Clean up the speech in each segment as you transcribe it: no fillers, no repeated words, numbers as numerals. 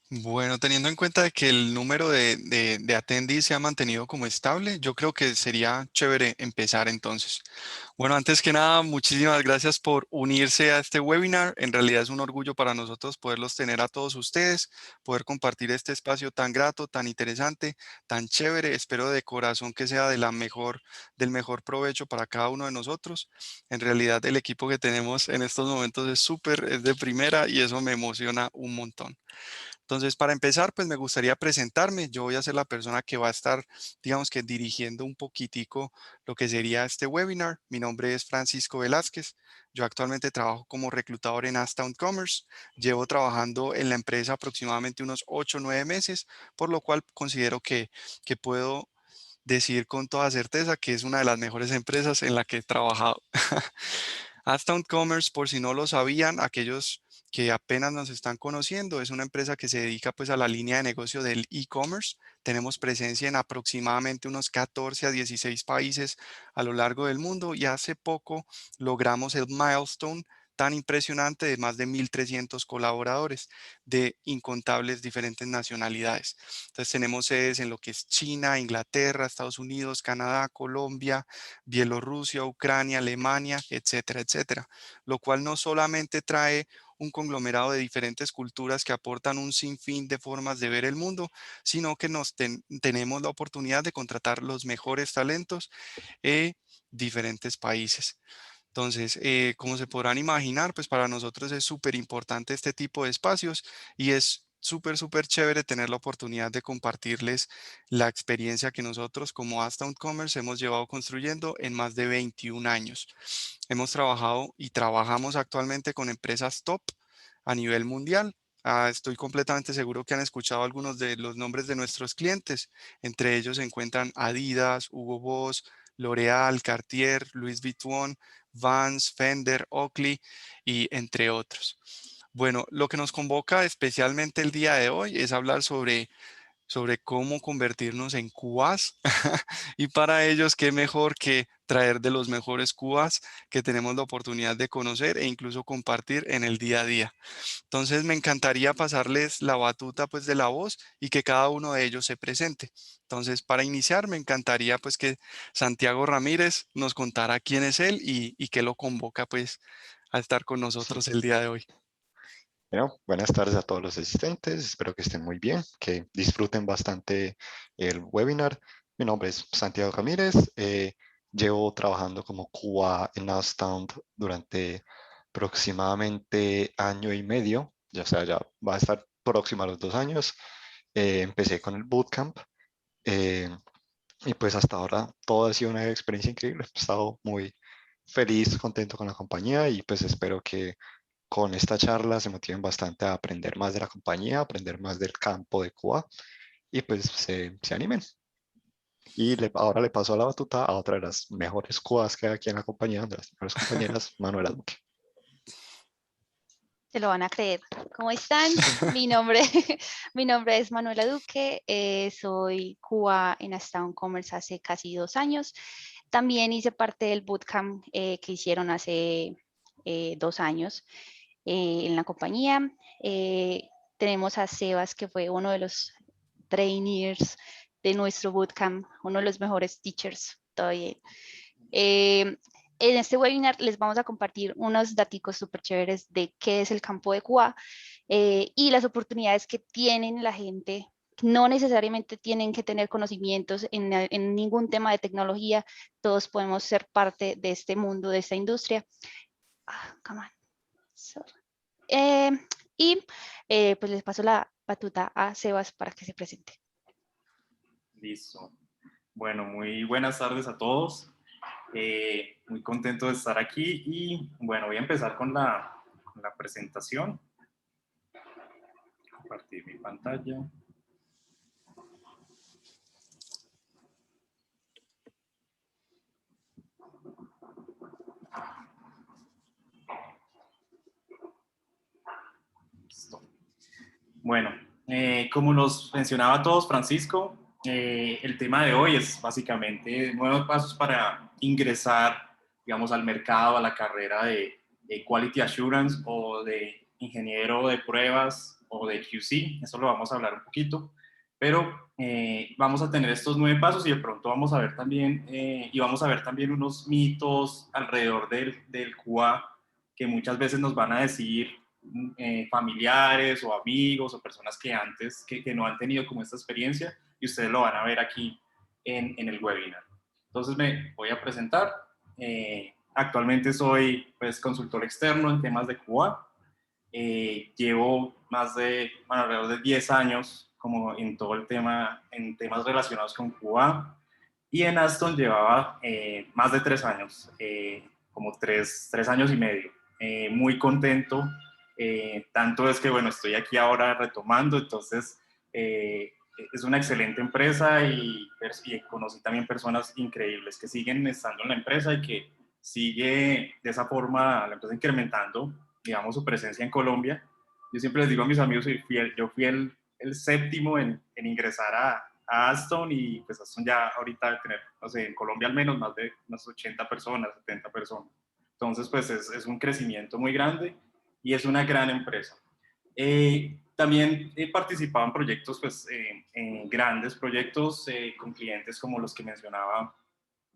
Bueno, teniendo en cuenta de que el número de attendees se ha mantenido como estable, yo creo que sería chévere empezar entonces. Bueno, antes que nada, muchísimas gracias por unirse a este webinar. En realidad es un orgullo para nosotros poderlos tener a todos ustedes, poder compartir este espacio tan grato, tan interesante, tan chévere. Espero de corazón que sea del mejor provecho para cada uno de nosotros. En realidad el equipo que tenemos en estos momentos es súper, es de primera y eso me emociona un montón. Entonces, para empezar, pues me gustaría presentarme. Yo voy a ser la persona que va a estar, digamos que dirigiendo un poquitico lo que sería este webinar. Mi nombre es Francisco Velázquez. Yo actualmente trabajo como reclutador en Astown Commerce. Llevo trabajando en la empresa aproximadamente unos 8 o 9 meses, por lo cual considero que puedo decir con toda certeza que es una de las mejores empresas en la que he trabajado. Astown Commerce, por si no lo sabían, aquellos que apenas nos están conociendo, es una empresa que se dedica pues a la línea de negocio del e-commerce. Tenemos presencia en aproximadamente unos 14 a 16 países a lo largo del mundo y hace poco logramos el milestone tan impresionante de más de 1.300 colaboradores de incontables diferentes nacionalidades. Entonces tenemos sedes en lo que es China, Inglaterra, Estados Unidos, Canadá, Colombia, Bielorrusia, Ucrania, Alemania, etcétera, etcétera. Lo cual no solamente trae un conglomerado de diferentes culturas que aportan un sinfín de formas de ver el mundo, sino que tenemos la oportunidad de contratar los mejores talentos en diferentes países. Entonces, como se podrán imaginar, pues para nosotros es súper importante este tipo de espacios y es súper, súper chévere tener la oportunidad de compartirles la experiencia que nosotros como Astown Commerce hemos llevado construyendo en más de 21 años. Hemos trabajado y trabajamos actualmente con empresas top a nivel mundial. Estoy completamente seguro que han escuchado algunos de los nombres de nuestros clientes. Entre ellos se encuentran Adidas, Hugo Boss, L'Oreal, Cartier, Louis Vuitton, Vans, Fender, Oakley y entre otros. Bueno, lo que nos convoca especialmente el día de hoy es hablar sobre cómo convertirnos en QAs. Y para ellos, qué mejor que traer de los mejores QAs que tenemos la oportunidad de conocer e incluso compartir en el día a día. Entonces, me encantaría pasarles la batuta pues de la voz y que cada uno de ellos se presente. Entonces, para iniciar, me encantaría pues que Santiago Ramírez nos contara quién es él y qué lo convoca pues a estar con nosotros el día de hoy. Bueno, buenas tardes a todos los asistentes. Espero que estén muy bien, que disfruten bastante el webinar. Mi nombre es Santiago Ramírez. Llevo trabajando como QA en Astound durante aproximadamente año y medio. Ya sea, ya va a estar próximo a los 2 años. Empecé con el bootcamp eh, y pues hasta ahora todo ha sido una experiencia increíble. He estado muy feliz, contento con la compañía y pues espero que con esta charla se motiven bastante a aprender más de la compañía, aprender más del campo de Cuba y pues se animen. Y ahora le paso la batuta a otra de las mejores Cubas que hay aquí en la compañía, de las mejores compañeras, Manuela Duque. Se lo van a creer. ¿Cómo están? Mi nombre, mi nombre es Manuela Duque, soy QA en Astown Commerce hace casi 2 años. También hice parte del bootcamp que hicieron hace 2 años en la compañía. Tenemos a Sebas, que fue uno de los trainees de nuestro bootcamp, uno de los mejores teachers todavía. En este webinar les vamos a compartir unos datos súper chéveres de qué es el campo de QA y las oportunidades que tienen la gente. No necesariamente tienen que tener conocimientos en ningún tema de tecnología, todos podemos ser parte de este mundo, de esta industria. Come on. Eh, y pues les paso la batuta a Sebas para que se presente. Listo. Bueno, muy buenas tardes a todos. Muy contento de estar aquí y bueno, voy a empezar con la presentación. Compartir mi pantalla. Listo. Bueno, como nos mencionaba a todos Francisco, el tema de hoy es básicamente nuevos pasos para ingresar, digamos, al mercado, a la carrera de Quality Assurance o de ingeniero de pruebas o de QC, eso lo vamos a hablar un poquito, pero vamos a tener estos 9 pasos y de pronto vamos a ver también, unos mitos alrededor del QA que muchas veces nos van a decir familiares o amigos o personas que antes, que no han tenido como esta experiencia, y ustedes lo van a ver aquí en el webinar. Entonces me voy a presentar. Actualmente soy pues, consultor externo en temas de QA. Llevo alrededor de 10 años como en todo el tema, en temas relacionados con QA. Y en Aston llevaba más de 3 años, como 3 años y medio. Muy contento. Tanto es que, bueno, estoy aquí ahora retomando, entonces es una excelente empresa y conocí también personas increíbles que siguen estando en la empresa y que sigue de esa forma la empresa incrementando, digamos, su presencia en Colombia. Yo siempre les digo a mis amigos, yo fui el séptimo en ingresar a Aston, y pues Aston ya ahorita debe tener, no sé, en Colombia al menos más de unas 80 personas, 70 personas. Entonces, pues es un crecimiento muy grande y es una gran empresa. También he participado en proyectos, pues, en grandes proyectos con clientes como los que mencionaba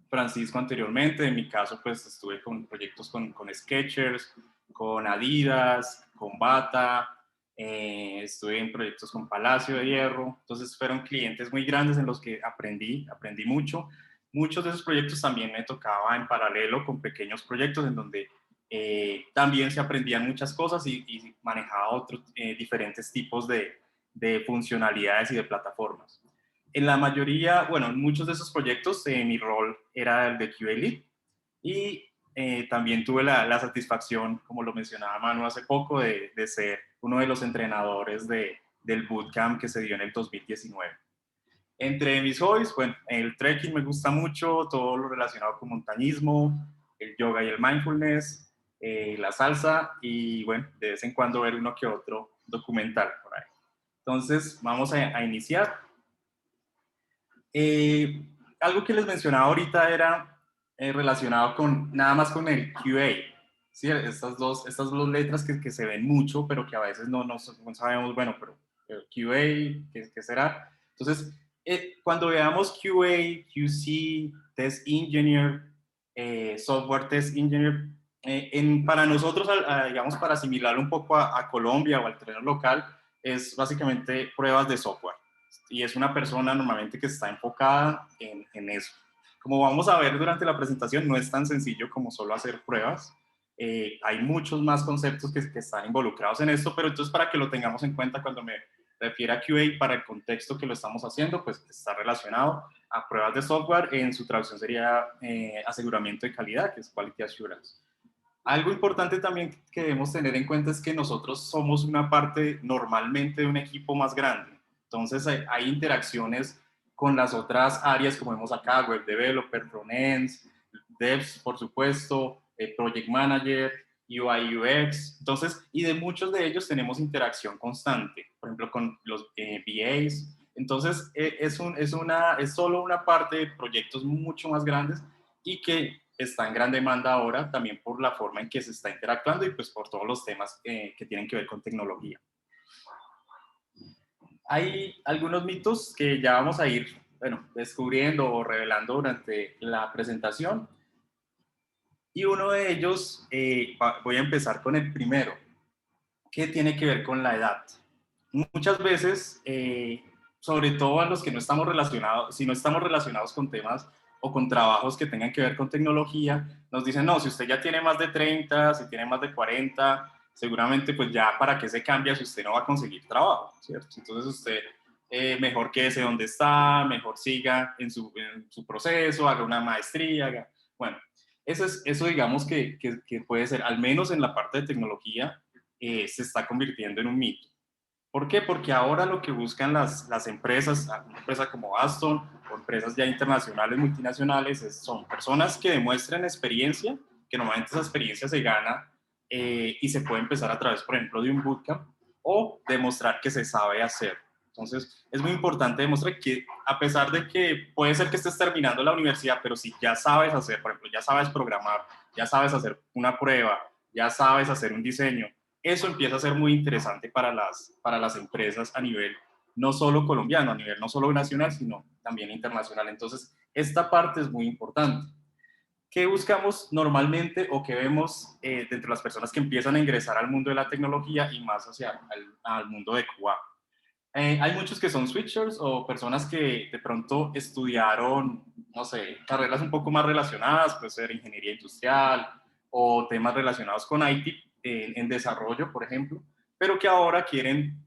Francisco anteriormente. En mi caso, pues, estuve con proyectos con Skechers, con Adidas, con Bata, estuve en proyectos con Palacio de Hierro. Entonces, fueron clientes muy grandes en los que aprendí mucho. Muchos de esos proyectos también me tocaba en paralelo con pequeños proyectos en donde también se aprendían muchas cosas y manejaba otros diferentes tipos de funcionalidades y de plataformas. En la mayoría, bueno, en muchos de esos proyectos mi rol era el de QA Lead, y también tuve la satisfacción, como lo mencionaba Manu hace poco, de ser uno de los entrenadores del bootcamp que se dio en el 2019. Entre mis hobbies, bueno, el trekking me gusta mucho, todo lo relacionado con montañismo, el yoga y el mindfulness, la salsa, y bueno, de vez en cuando ver uno que otro documental por ahí. Entonces, vamos a iniciar. Algo que les mencionaba ahorita era relacionado nada más con el QA. ¿Sí? Estas dos letras que se ven mucho, pero que a veces no sabemos, bueno, pero QA, ¿qué será? Entonces, cuando veamos QA, QC, Test Engineer, Software Test Engineer, para nosotros, digamos, para asimilarlo un poco a Colombia o al terreno local, es básicamente pruebas de software. Y es una persona normalmente que está enfocada en eso. Como vamos a ver durante la presentación, no es tan sencillo como solo hacer pruebas. Hay muchos más conceptos que están involucrados en esto, pero entonces para que lo tengamos en cuenta cuando me refiero a QA, para el contexto que lo estamos haciendo, pues está relacionado a pruebas de software. En su traducción sería aseguramiento de calidad, que es Quality Assurance. Algo importante también que debemos tener en cuenta es que nosotros somos una parte normalmente de un equipo más grande. Entonces hay interacciones con las otras áreas, como vemos acá, Web Developer, Frontends, Devs, por supuesto, Project Manager, UI, UX. Entonces, y de muchos de ellos tenemos interacción constante, por ejemplo, con los VAs. Entonces, es solo una parte de proyectos mucho más grandes y que está en gran demanda ahora también por la forma en que se está interactuando y pues por todos los temas que tienen que ver con tecnología. Hay algunos mitos que ya vamos a ir, bueno, descubriendo o revelando durante la presentación. Y uno de ellos, voy a empezar con el primero, que tiene que ver con la edad. Muchas veces, sobre todo a los que no estamos relacionados, si no estamos relacionados con temas o con trabajos que tengan que ver con tecnología, nos dicen, no, si usted ya tiene más de 30, si tiene más de 40, seguramente pues ya para qué se cambia si usted no va a conseguir trabajo, ¿cierto? Entonces usted mejor quédese donde está, mejor siga en su proceso, haga una maestría, bueno, eso digamos que puede ser, al menos en la parte de tecnología, se está convirtiendo en un mito. ¿Por qué? Porque ahora lo que buscan las empresas, una empresa como Aston o empresas ya internacionales, multinacionales, son personas que demuestren experiencia, que normalmente esa experiencia se gana y se puede empezar a través, por ejemplo, de un bootcamp, o demostrar que se sabe hacer. Entonces, es muy importante demostrar que a pesar de que puede ser que estés terminando la universidad, pero si ya sabes hacer, por ejemplo, ya sabes programar, ya sabes hacer una prueba, ya sabes hacer un diseño, eso empieza a ser muy interesante para las empresas a nivel no solo colombiano, a nivel no solo nacional, sino también internacional. Entonces, esta parte es muy importante. ¿Qué buscamos normalmente o qué vemos dentro de las personas que empiezan a ingresar al mundo de la tecnología y más hacia al mundo de QA? Hay muchos que son switchers o personas que de pronto estudiaron, no sé, carreras un poco más relacionadas, puede ser ingeniería industrial o temas relacionados con IT en desarrollo, por ejemplo, pero que ahora quieren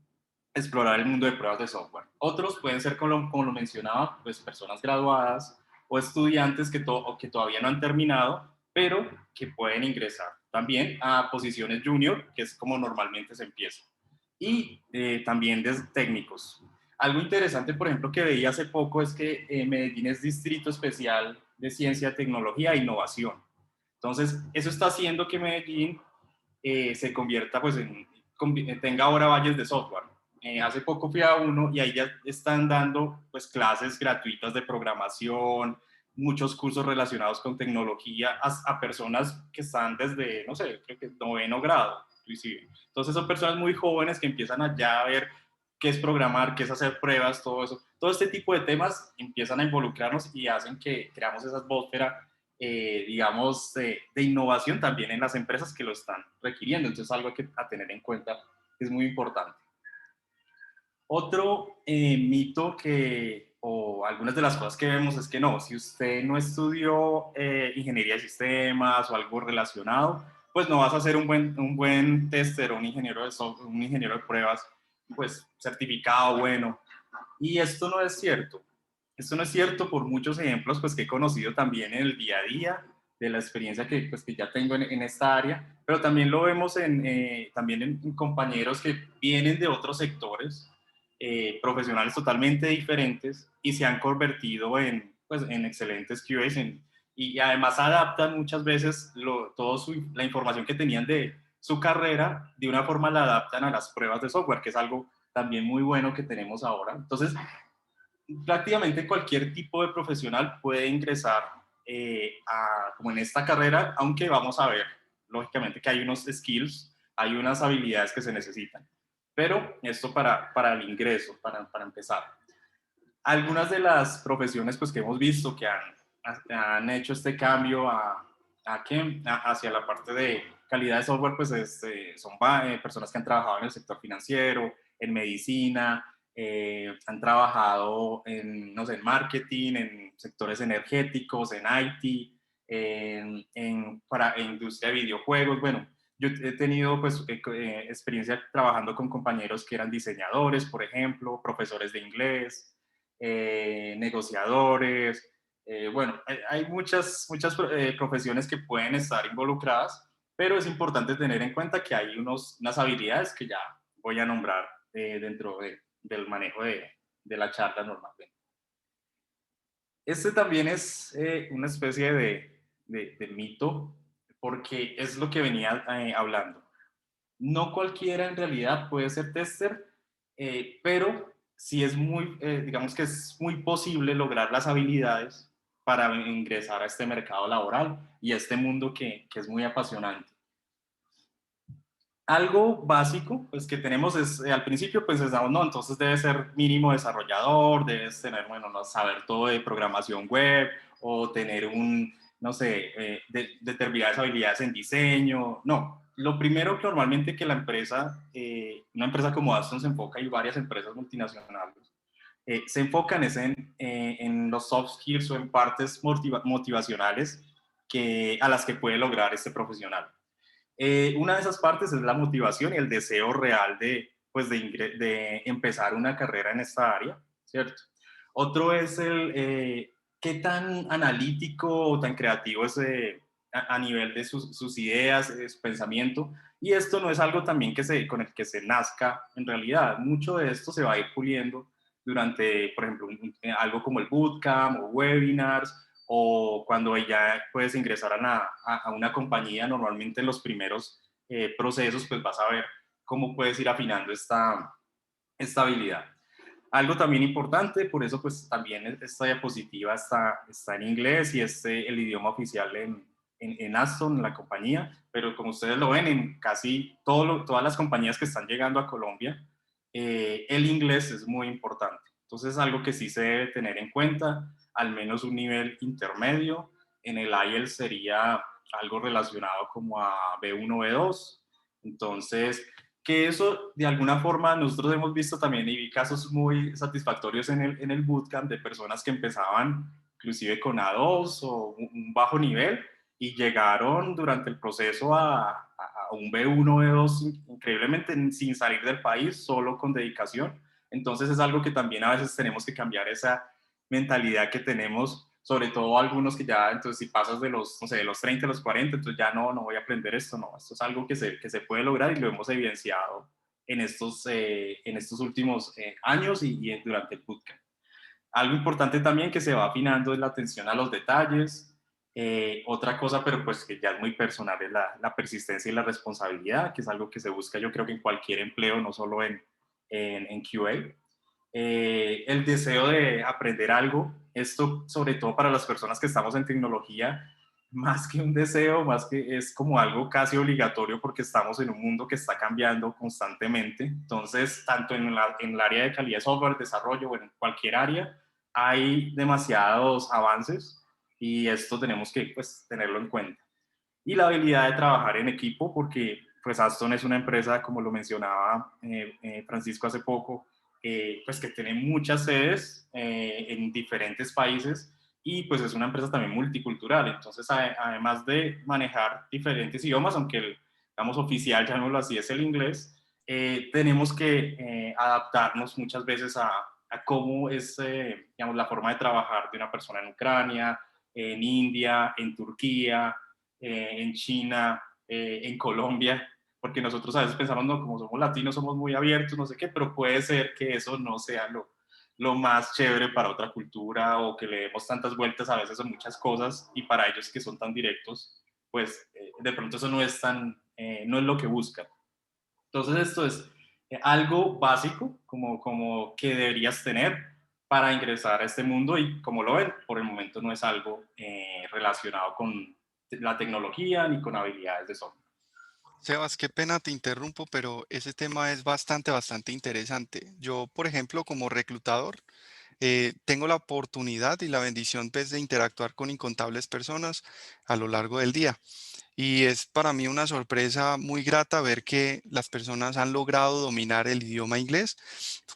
explorar el mundo de pruebas de software. Otros pueden ser, como lo mencionaba, pues personas graduadas o estudiantes que todavía no han terminado, pero que pueden ingresar también a posiciones junior, que es como normalmente se empieza. Y también de técnicos. Algo interesante, por ejemplo, que veía hace poco es que Medellín es Distrito Especial de Ciencia, Tecnología e Innovación. Entonces, eso está haciendo que Medellín se convierta, pues, tenga ahora valles de software. Hace poco fui a uno y ahí ya están dando, pues, clases gratuitas de programación, muchos cursos relacionados con tecnología a personas que están desde, no sé, creo que 9º grado, inclusive. Entonces son personas muy jóvenes que empiezan a ya a ver qué es programar, qué es hacer pruebas, todo eso. Todo este tipo de temas empiezan a involucrarnos y hacen que creamos esa atmósfera, digamos, de innovación también en las empresas que lo están requiriendo. Entonces algo que a tener en cuenta es muy importante. Otro mito o algunas de las cosas que vemos es que no, si usted no estudió ingeniería de sistemas o algo relacionado, pues no vas a ser un buen tester o un ingeniero de software, un ingeniero de pruebas, pues certificado bueno. Y esto no es cierto. Esto no es cierto por muchos ejemplos pues, que he conocido también en el día a día, de la experiencia que, pues, que ya tengo en esta área, pero también lo vemos también en compañeros que vienen de otros sectores, profesionales totalmente diferentes y se han convertido pues, en excelentes QAs y además adaptan muchas veces toda la información que tenían de su carrera, de una forma la adaptan a las pruebas de software, que es algo también muy bueno que tenemos ahora. Entonces, prácticamente cualquier tipo de profesional puede ingresar como en esta carrera, aunque vamos a ver, lógicamente, que hay unos skills, hay unas habilidades que se necesitan. Pero esto para el ingreso, para empezar. Algunas de las profesiones pues, que hemos visto que han hecho este cambio hacia la parte de calidad de software, pues son personas que han trabajado en el sector financiero, en medicina, han trabajado no sé, en marketing, en sectores energéticos, en IT, en industria de videojuegos. Bueno, yo he tenido pues, experiencia trabajando con compañeros que eran diseñadores, por ejemplo, profesores de inglés, negociadores. Bueno, hay muchas profesiones que pueden estar involucradas, pero es importante tener en cuenta que hay unas habilidades que ya voy a nombrar dentro del manejo de la charla normalmente. Este también es una especie de mito, porque es lo que venía hablando. No cualquiera en realidad puede ser tester, pero sí es digamos que es muy posible lograr las habilidades para ingresar a este mercado laboral y a este mundo que es muy apasionante. Algo básico pues, que tenemos es, al principio, pues pensamos, no, entonces debes ser mínimo desarrollador, debes tener, bueno, no saber todo de programación web o tener no sé, determinadas habilidades en diseño. No, lo primero que normalmente que la empresa, una empresa como Aston se enfoca, y varias empresas multinacionales, se enfocan es en los soft skills o en partes motivacionales a las que puede lograr este profesional. Una de esas partes es la motivación y el deseo real pues de empezar una carrera en esta área, ¿cierto? Otro es qué tan analítico o tan creativo es a nivel de sus ideas, de su pensamiento. Y esto no es algo también con el que se nazca en realidad. Mucho de esto se va a ir puliendo durante, por ejemplo, algo como el bootcamp o webinars, o cuando ya puedes ingresar a una compañía. Normalmente en los primeros procesos, pues vas a ver cómo puedes ir afinando esta habilidad. Algo también importante, por eso pues también esta diapositiva está en inglés y es el idioma oficial en en Aston, en la compañía, pero como ustedes lo ven, en casi todas las compañías que están llegando a Colombia, el inglés es muy importante. Entonces es algo que sí se debe tener en cuenta, al menos un nivel intermedio. En el IELTS sería algo relacionado como a B1, B2. Entonces, que eso de alguna forma nosotros hemos visto también y vi casos muy satisfactorios en el bootcamp de personas que empezaban inclusive con A2 o un bajo nivel y llegaron durante el proceso a un B1, B2 increíblemente sin salir del país, solo con dedicación. Entonces es algo que también a veces tenemos que cambiar esa mentalidad que tenemos, sobre todo algunos que ya, entonces si pasas de los, no sé, de los 30 a los 40, entonces ya no voy a aprender esto, no, esto es algo que se puede lograr y lo hemos evidenciado en estos últimos años y durante el bootcamp. Algo importante también que se va afinando es la atención a los detalles. Otra cosa, pero pues que ya es muy personal, es la persistencia y la responsabilidad, que es algo que se busca yo creo que en cualquier empleo, no solo en QA. El deseo de aprender algo, esto sobre todo para las personas que estamos en tecnología, más que un deseo, más que es como algo casi obligatorio porque estamos en un mundo que está cambiando constantemente. Entonces, tanto en el área de calidad de software, desarrollo o en cualquier área, hay demasiados avances y esto tenemos que pues, tenerlo en cuenta. Y la habilidad de trabajar en equipo, porque pues Aston es una empresa, como lo mencionaba Francisco hace poco, pues que tiene muchas sedes en diferentes países y pues es una empresa también multicultural. Entonces, además de manejar diferentes idiomas, aunque el, digamos, oficial, llamémoslo así, es el inglés, tenemos que adaptarnos muchas veces a cómo es, digamos, la forma de trabajar de una persona en Ucrania, en India, en Turquía, en China, en Colombia, porque nosotros a veces pensamos, no, como somos latinos, somos muy abiertos, no sé qué, pero puede ser que eso no sea lo más chévere para otra cultura o que le demos tantas vueltas a veces a muchas cosas y para ellos que son tan directos, pues de pronto eso no es no es lo que buscan. Entonces esto es algo básico como que deberías tener para ingresar a este mundo y como lo ven, por el momento no es algo relacionado con la tecnología ni con habilidades de software. Sebas, qué pena te interrumpo, pero ese tema es bastante interesante. Yo, por ejemplo, como reclutador, tengo la oportunidad y la bendición pues, de interactuar con incontables personas a lo largo del día. Y es para mí una sorpresa muy grata ver que las personas han logrado dominar el idioma inglés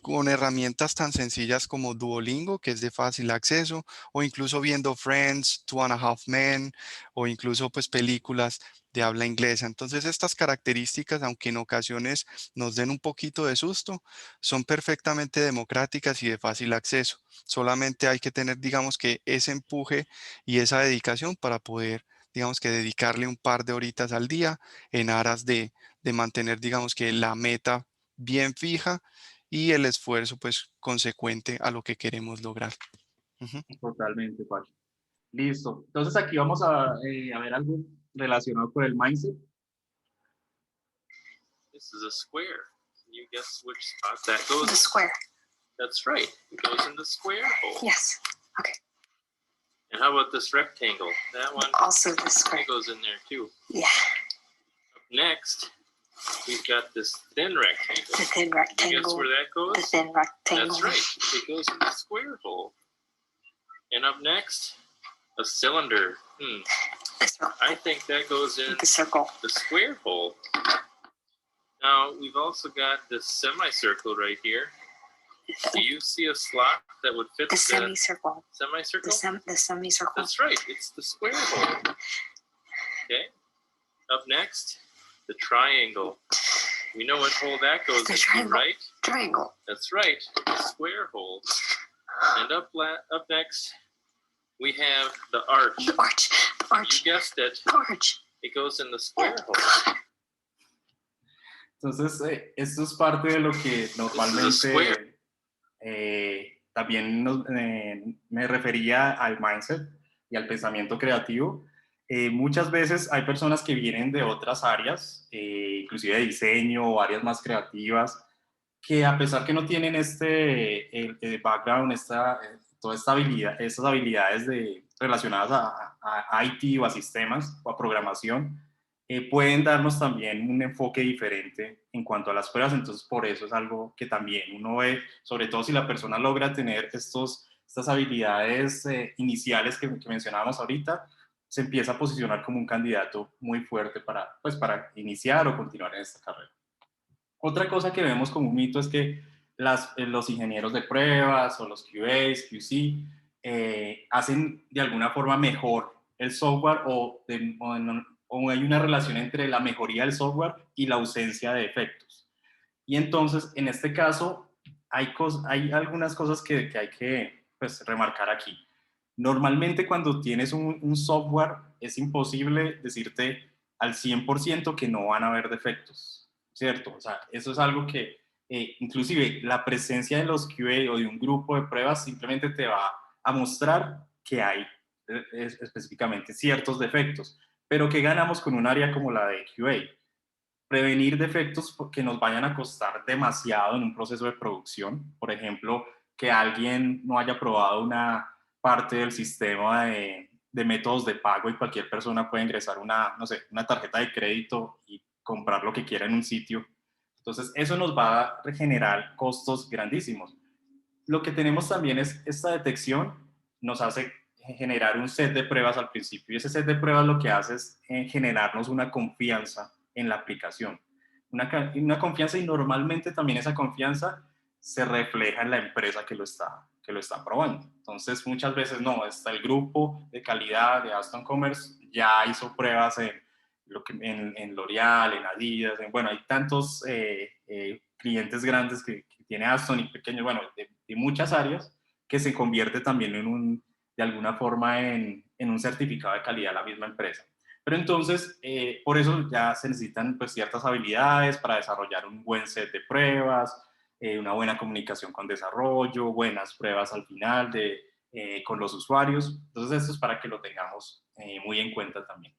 con herramientas tan sencillas como Duolingo, que es de fácil acceso, o incluso viendo Friends, Two and a Half Men, o incluso pues películas de habla inglesa. Entonces estas características, aunque en ocasiones nos den un poquito de susto, son perfectamente democráticas y de fácil acceso. Solamente hay que tener, digamos que ese empuje y esa dedicación para poder digamos que dedicarle un par de horitas al día en aras de mantener, digamos que la meta bien fija y el esfuerzo pues consecuente a lo que queremos lograr. Ujú. Totalmente, Pacho. Listo. Entonces aquí vamos a ver algo relacionado con el mindset. This is a square. Can you guess which spot that goes? The square. That's right. It goes in the square hole. Yes. Okay. And how about this rectangle? That one Also the square. it goes in there too. Yeah. Up next, we've got this thin rectangle. The thin Can you rectangle. guess where that goes? The thin rectangle. That's right. It goes in the square hole. And up next, a cylinder. This one. I think that goes in The circle. the square hole. Now, we've also got this semicircle right here. Do you see a slot that would fit The the semicircle. semicircle? The semicircle. That's right. It's the square hole. Okay. Up next, the triangle. We know what hole that goes The into, triangle. right? Triangle. That's right. The square hole. And up next, we have the arch. The arch. The arch. You guessed it. The arch. It goes in the Oh, square hole. God. Entonces, esto es parte de lo que normalmente también me refería al mindset y al pensamiento creativo. Muchas veces hay personas que vienen de otras áreas, inclusive de diseño o áreas más creativas, que a pesar que no tienen el background, toda esta habilidad, estas habilidades relacionadas a IT o a sistemas o a programación, pueden darnos también un enfoque diferente en cuanto a las pruebas. Entonces, por eso es algo que también uno ve, sobre todo si la persona logra tener estas habilidades iniciales que mencionábamos ahorita, se empieza a posicionar como un candidato muy fuerte pues, para iniciar o continuar en esta carrera. Otra cosa que vemos como un mito es que los ingenieros de pruebas o los QAs, QC, hacen de alguna forma mejor el software o hay una relación entre la mejoría del software y la ausencia de defectos. Y entonces, en este caso, hay algunas cosas que hay que pues, remarcar aquí. Normalmente cuando tienes un software es imposible decirte al 100% que no van a haber defectos, ¿cierto? O sea, eso es algo que inclusive la presencia de los QA o de un grupo de pruebas simplemente te va a mostrar que hay específicamente ciertos defectos, pero ¿qué ganamos con un área como la de QA? Prevenir defectos que nos vayan a costar demasiado en un proceso de producción. Por ejemplo, que alguien no haya probado una parte del sistema de métodos de pago y cualquier persona puede ingresar no sé, una tarjeta de crédito y comprar lo que quiera en un sitio. Entonces, eso nos va a generar costos grandísimos. Lo que tenemos también es esta detección, nos hace generar un set de pruebas al principio, y ese set de pruebas lo que hace es generarnos una confianza en la aplicación. Una confianza, y normalmente también esa confianza se refleja en la empresa que lo está probando. Entonces, muchas veces no, está el grupo de calidad de Aston Commerce, ya hizo pruebas en L'Oreal, en Adidas, bueno, hay tantos clientes grandes que tiene Aston y pequeños, bueno, de muchas áreas, que se convierte también de alguna forma en un certificado de calidad la misma empresa. Pero entonces, por eso ya se necesitan pues, ciertas habilidades para desarrollar un buen set de pruebas, una buena comunicación con desarrollo, buenas pruebas al final con los usuarios. Entonces, esto es para que lo tengamos muy en cuenta también.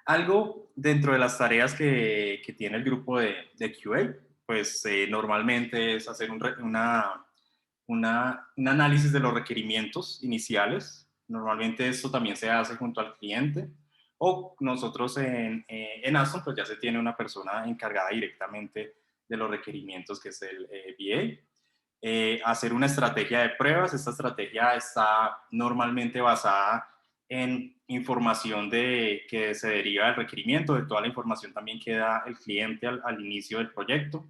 Algo dentro de las tareas que tiene el grupo de QA, pues normalmente es hacer un análisis de los requerimientos iniciales. Normalmente esto también se hace junto al cliente, o nosotros en Aston pues ya se tiene una persona encargada directamente de los requerimientos, que es el BA. Hacer una estrategia de pruebas. Esta estrategia está normalmente basada en información que se deriva del requerimiento, de toda la información también que da el cliente al inicio del proyecto.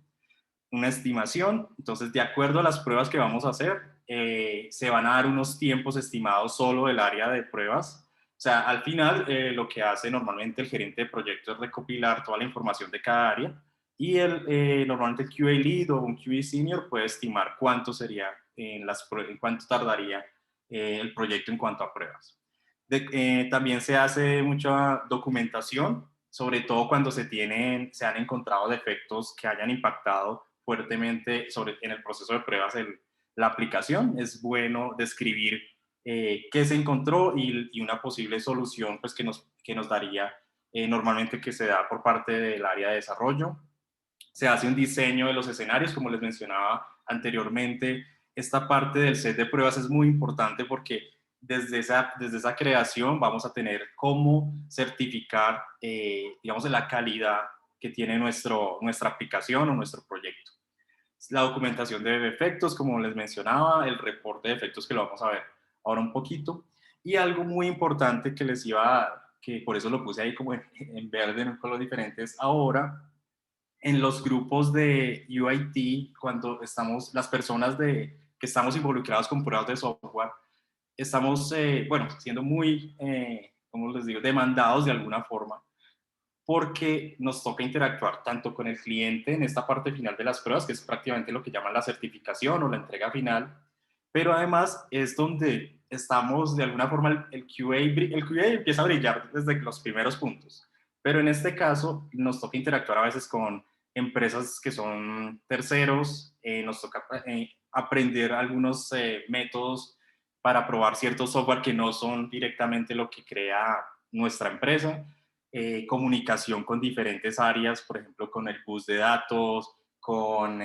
Una estimación, entonces de acuerdo a las pruebas que vamos a hacer, se van a dar unos tiempos estimados solo del área de pruebas. O sea, al final lo que hace normalmente el gerente de proyecto es recopilar toda la información de cada área, y normalmente el QA lead o un QA senior puede estimar cuánto sería en cuánto tardaría el proyecto en cuanto a pruebas. También se hace mucha documentación, sobre todo cuando se han encontrado defectos que hayan impactado fuertemente en el proceso de pruebas la aplicación. Es bueno describir qué se encontró y una posible solución pues, que nos daría normalmente, que se da por parte del área de desarrollo. Se hace un diseño de los escenarios, como les mencionaba anteriormente. Esta parte del set de pruebas es muy importante porque desde esa creación vamos a tener cómo certificar, digamos, la calidad que tiene nuestra aplicación o nuestro proyecto. La documentación de defectos, como les mencionaba, el reporte de defectos, que lo vamos a ver ahora un poquito. Y algo muy importante que les iba a dar, que por eso lo puse ahí como en verde, en colores diferentes ahora, en los grupos de UIT, cuando las personas que estamos involucrados con pruebas de software, estamos, bueno, siendo muy, ¿cómo les digo?, demandados de alguna forma, porque nos toca interactuar tanto con el cliente en esta parte final de las pruebas, que es prácticamente lo que llaman la certificación o la entrega final, pero además es donde estamos, de alguna forma, el QA empieza a brillar desde los primeros puntos, pero en este caso nos toca interactuar a veces con empresas que son terceros, nos toca aprender algunos métodos para probar ciertos software que no son directamente lo que crea nuestra empresa. Comunicación con diferentes áreas, por ejemplo, con el bus de datos, con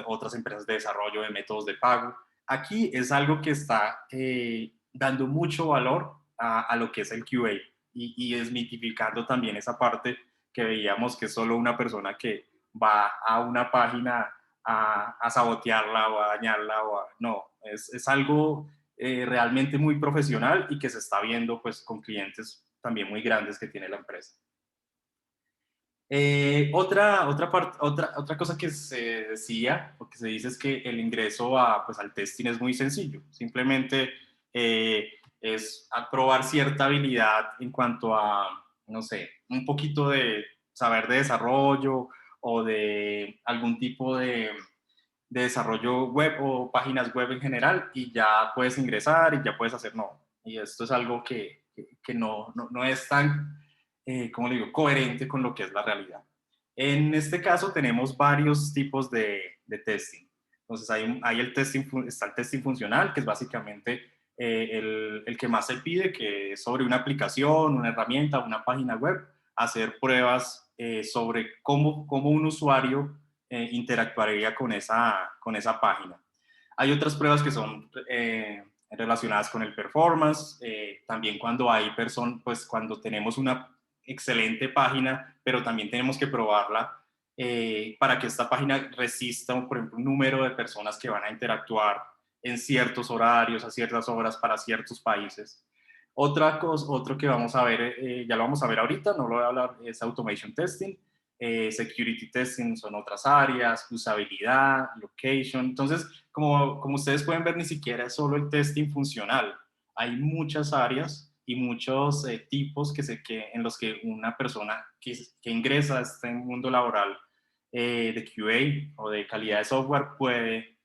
otras empresas de desarrollo de métodos de pago. Aquí es algo que está dando mucho valor a lo que es el QA y desmitificando también esa parte que veíamos que es solo una persona que va a una página a sabotearla o a dañarla. No, es algo realmente muy profesional y que se está viendo pues con clientes también muy grandes que tiene la empresa. Otra cosa que se decía o que se dice es que el ingreso pues, al testing es muy sencillo. Simplemente es probar cierta habilidad en cuanto a, no sé, un poquito de saber de desarrollo o de algún tipo de desarrollo web o páginas web en general y ya puedes ingresar y ya puedes hacer no. Y esto es algo que no es tan, como le digo, coherente con lo que es la realidad. En este caso tenemos varios tipos de testing. Entonces hay el testing, está el testing funcional, que es básicamente el que más se pide, que es sobre una aplicación, una herramienta, una página web, hacer pruebas sobre cómo un usuario interactuaría con esa página. Hay otras pruebas que son relacionadas con el performance, también cuando hay pues cuando tenemos una excelente página, pero también tenemos que probarla para que esta página resista, por ejemplo, un número de personas que van a interactuar en ciertos horarios, a ciertas horas, para ciertos países. Otro que vamos a ver, ya lo vamos a ver ahorita, no lo voy a hablar, es automation testing. Security testing son otras áreas, usabilidad, location. Entonces, como ustedes pueden ver, ni siquiera es solo el testing funcional. Hay muchas áreas y muchos tipos en los que una persona que ingresa a este mundo laboral de QA o de calidad de software puede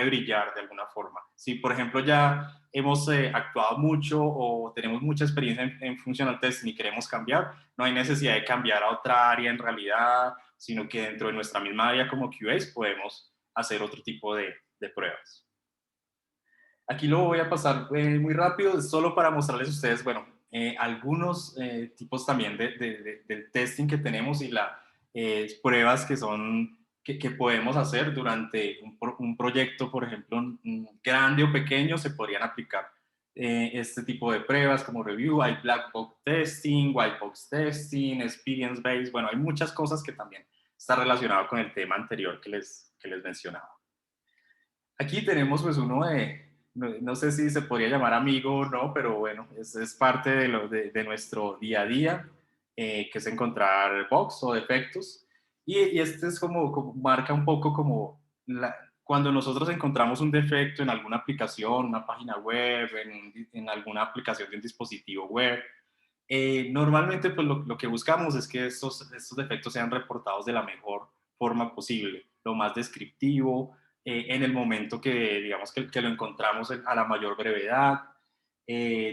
brillar de alguna forma. Si, por ejemplo, ya hemos actuado mucho o tenemos mucha experiencia en functional testing y queremos cambiar, no hay necesidad de cambiar a otra área en realidad, sino que dentro de nuestra misma área como QAs podemos hacer otro tipo de pruebas. Aquí lo voy a pasar muy rápido, solo para mostrarles a ustedes, bueno, algunos tipos también del testing que tenemos y las pruebas que podemos hacer durante un proyecto, por ejemplo, grande o pequeño, se podrían aplicar este tipo de pruebas como review. Hay black box testing, white box testing, experience based. Bueno, hay muchas cosas que también están relacionadas con el tema anterior que les mencionaba. Aquí tenemos pues uno no sé si se podría llamar amigo o no, pero bueno, es parte de nuestro día a día, que es encontrar bugs o defectos. Y este es como marca un poco como cuando nosotros encontramos un defecto en alguna aplicación, una página web, en alguna aplicación de un dispositivo web, normalmente pues lo que buscamos es que estos defectos sean reportados de la mejor forma posible, lo más descriptivo, en el momento que digamos que lo encontramos a la mayor brevedad.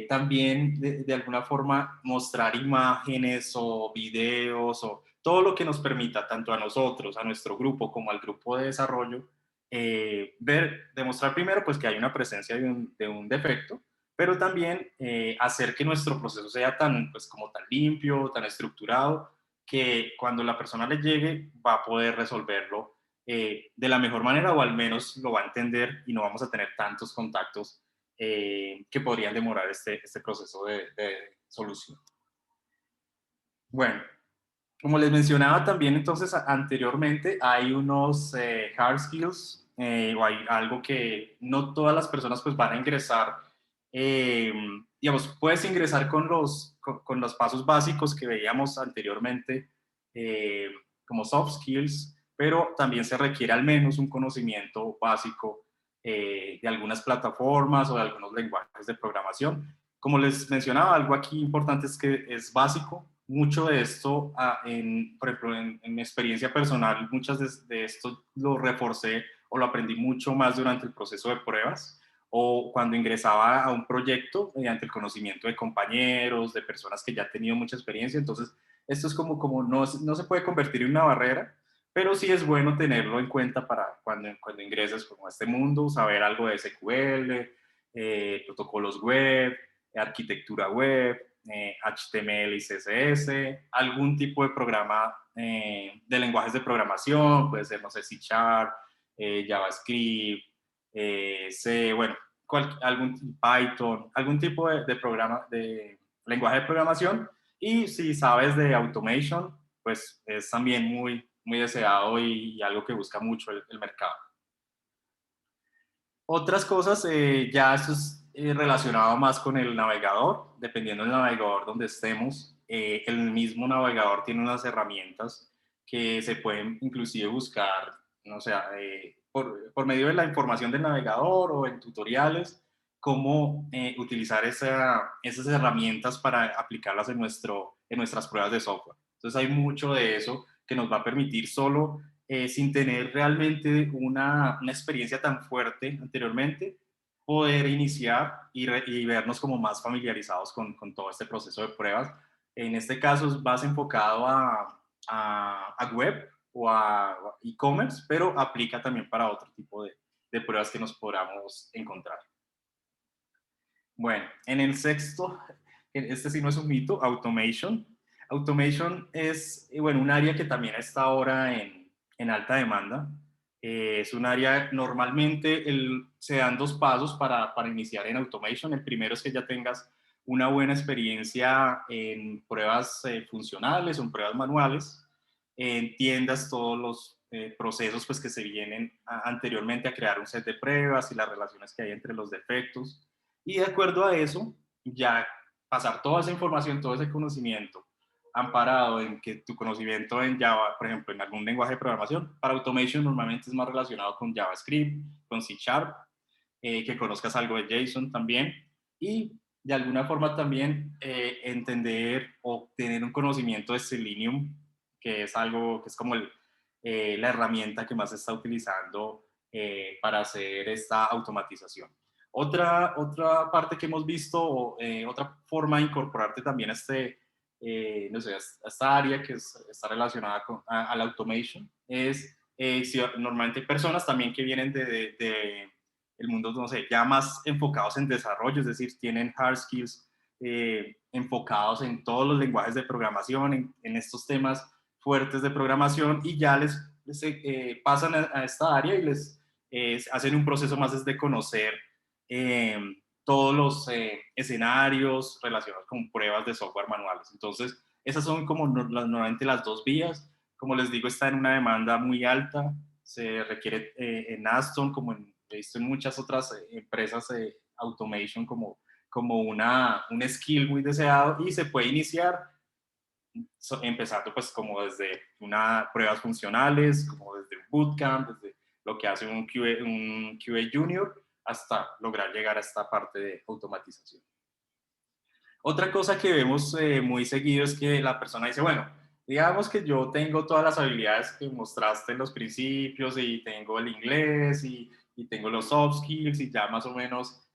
También de alguna forma mostrar imágenes o videos o todo lo que nos permita tanto a nosotros, a nuestro grupo como al grupo de desarrollo, demostrar primero pues que hay una presencia de un defecto, pero también hacer que nuestro proceso sea pues, como tan limpio, tan estructurado, que cuando la persona le llegue va a poder resolverlo de la mejor manera, o al menos lo va a entender y no vamos a tener tantos contactos que podrían demorar este proceso de solución. Bueno, como les mencionaba también entonces anteriormente, hay unos hard skills o hay algo que no todas las personas pues van a ingresar. Digamos, puedes ingresar con los pasos básicos que veíamos anteriormente como soft skills, pero también se requiere al menos un conocimiento básico de algunas plataformas o de algunos lenguajes de programación. Como les mencionaba, algo aquí importante es que es básico. Mucho de esto, por ejemplo, en mi experiencia personal, muchas de esto lo reforcé o lo aprendí mucho más durante el proceso de pruebas o cuando ingresaba a un proyecto mediante el conocimiento de compañeros, de personas que ya han tenido mucha experiencia. Entonces, esto es como no se puede convertir en una barrera, pero sí es bueno tenerlo en cuenta para cuando ingreses como a este mundo, saber algo de SQL, protocolos web, arquitectura web, HTML y CSS, algún tipo de programa de lenguajes de programación, puede ser, no sé, C#, JavaScript, C, bueno, algún Python, algún tipo de programa, de lenguaje de programación. Y si sabes de automation, pues es también muy, muy deseado y algo que busca mucho el mercado. Otras cosas, ya esto es relacionado más con el navegador, dependiendo del navegador donde estemos. El mismo navegador tiene unas herramientas que se pueden inclusive buscar, no sé, por medio de la información del navegador o en tutoriales, cómo utilizar esas herramientas para aplicarlas en nuestras pruebas de software. Entonces hay mucho de eso que nos va a permitir solo sin tener realmente una experiencia tan fuerte anteriormente, poder iniciar y vernos como más familiarizados con todo este proceso de pruebas. En este caso es más enfocado a web o a e-commerce, pero aplica también para otro tipo de pruebas que nos podamos encontrar. Bueno, en el sexto, este sí no es un mito, automation. Automation es, bueno, un área que también está ahora en alta demanda. Es un área, normalmente se dan 2 pasos para iniciar en automation. El primero es que ya tengas una buena experiencia en pruebas funcionales o en pruebas manuales, entiendas todos los procesos pues, que se vienen anteriormente a crear un set de pruebas y las relaciones que hay entre los defectos. Y de acuerdo a eso, ya pasar toda esa información, todo ese conocimiento amparado en que tu conocimiento en Java, por ejemplo, en algún lenguaje de programación, para automation normalmente es más relacionado con JavaScript, con C#, que conozcas algo de JSON también, y de alguna forma también entender o tener un conocimiento de Selenium, que es algo que es como la herramienta que más se está utilizando para hacer esta automatización. Otra parte que hemos visto, otra forma de incorporarte también a no sé, esta área que está relacionada a la automation es, si normalmente hay personas también que vienen de el mundo, no sé, ya más enfocados en desarrollo, es decir, tienen hard skills enfocados en todos los lenguajes de programación, en estos temas fuertes de programación, y ya les pasan a esta área y les hacen un proceso más desde conocer todos los escenarios relacionados con pruebas de software manuales. Entonces, esas son como normalmente las 2 vías. Como les digo, está en una demanda muy alta. Se requiere en Aston, como he visto en muchas otras empresas automation, como un skill muy deseado, y se puede iniciar empezando pues como desde pruebas funcionales, como desde un bootcamp, desde lo que hace un QA junior, hasta lograr llegar a esta parte de automatización. Otra cosa que vemos muy seguido es que la persona dice, bueno, digamos que yo tengo todas las habilidades que mostraste en los principios y tengo el inglés y tengo los soft skills y ya más o menos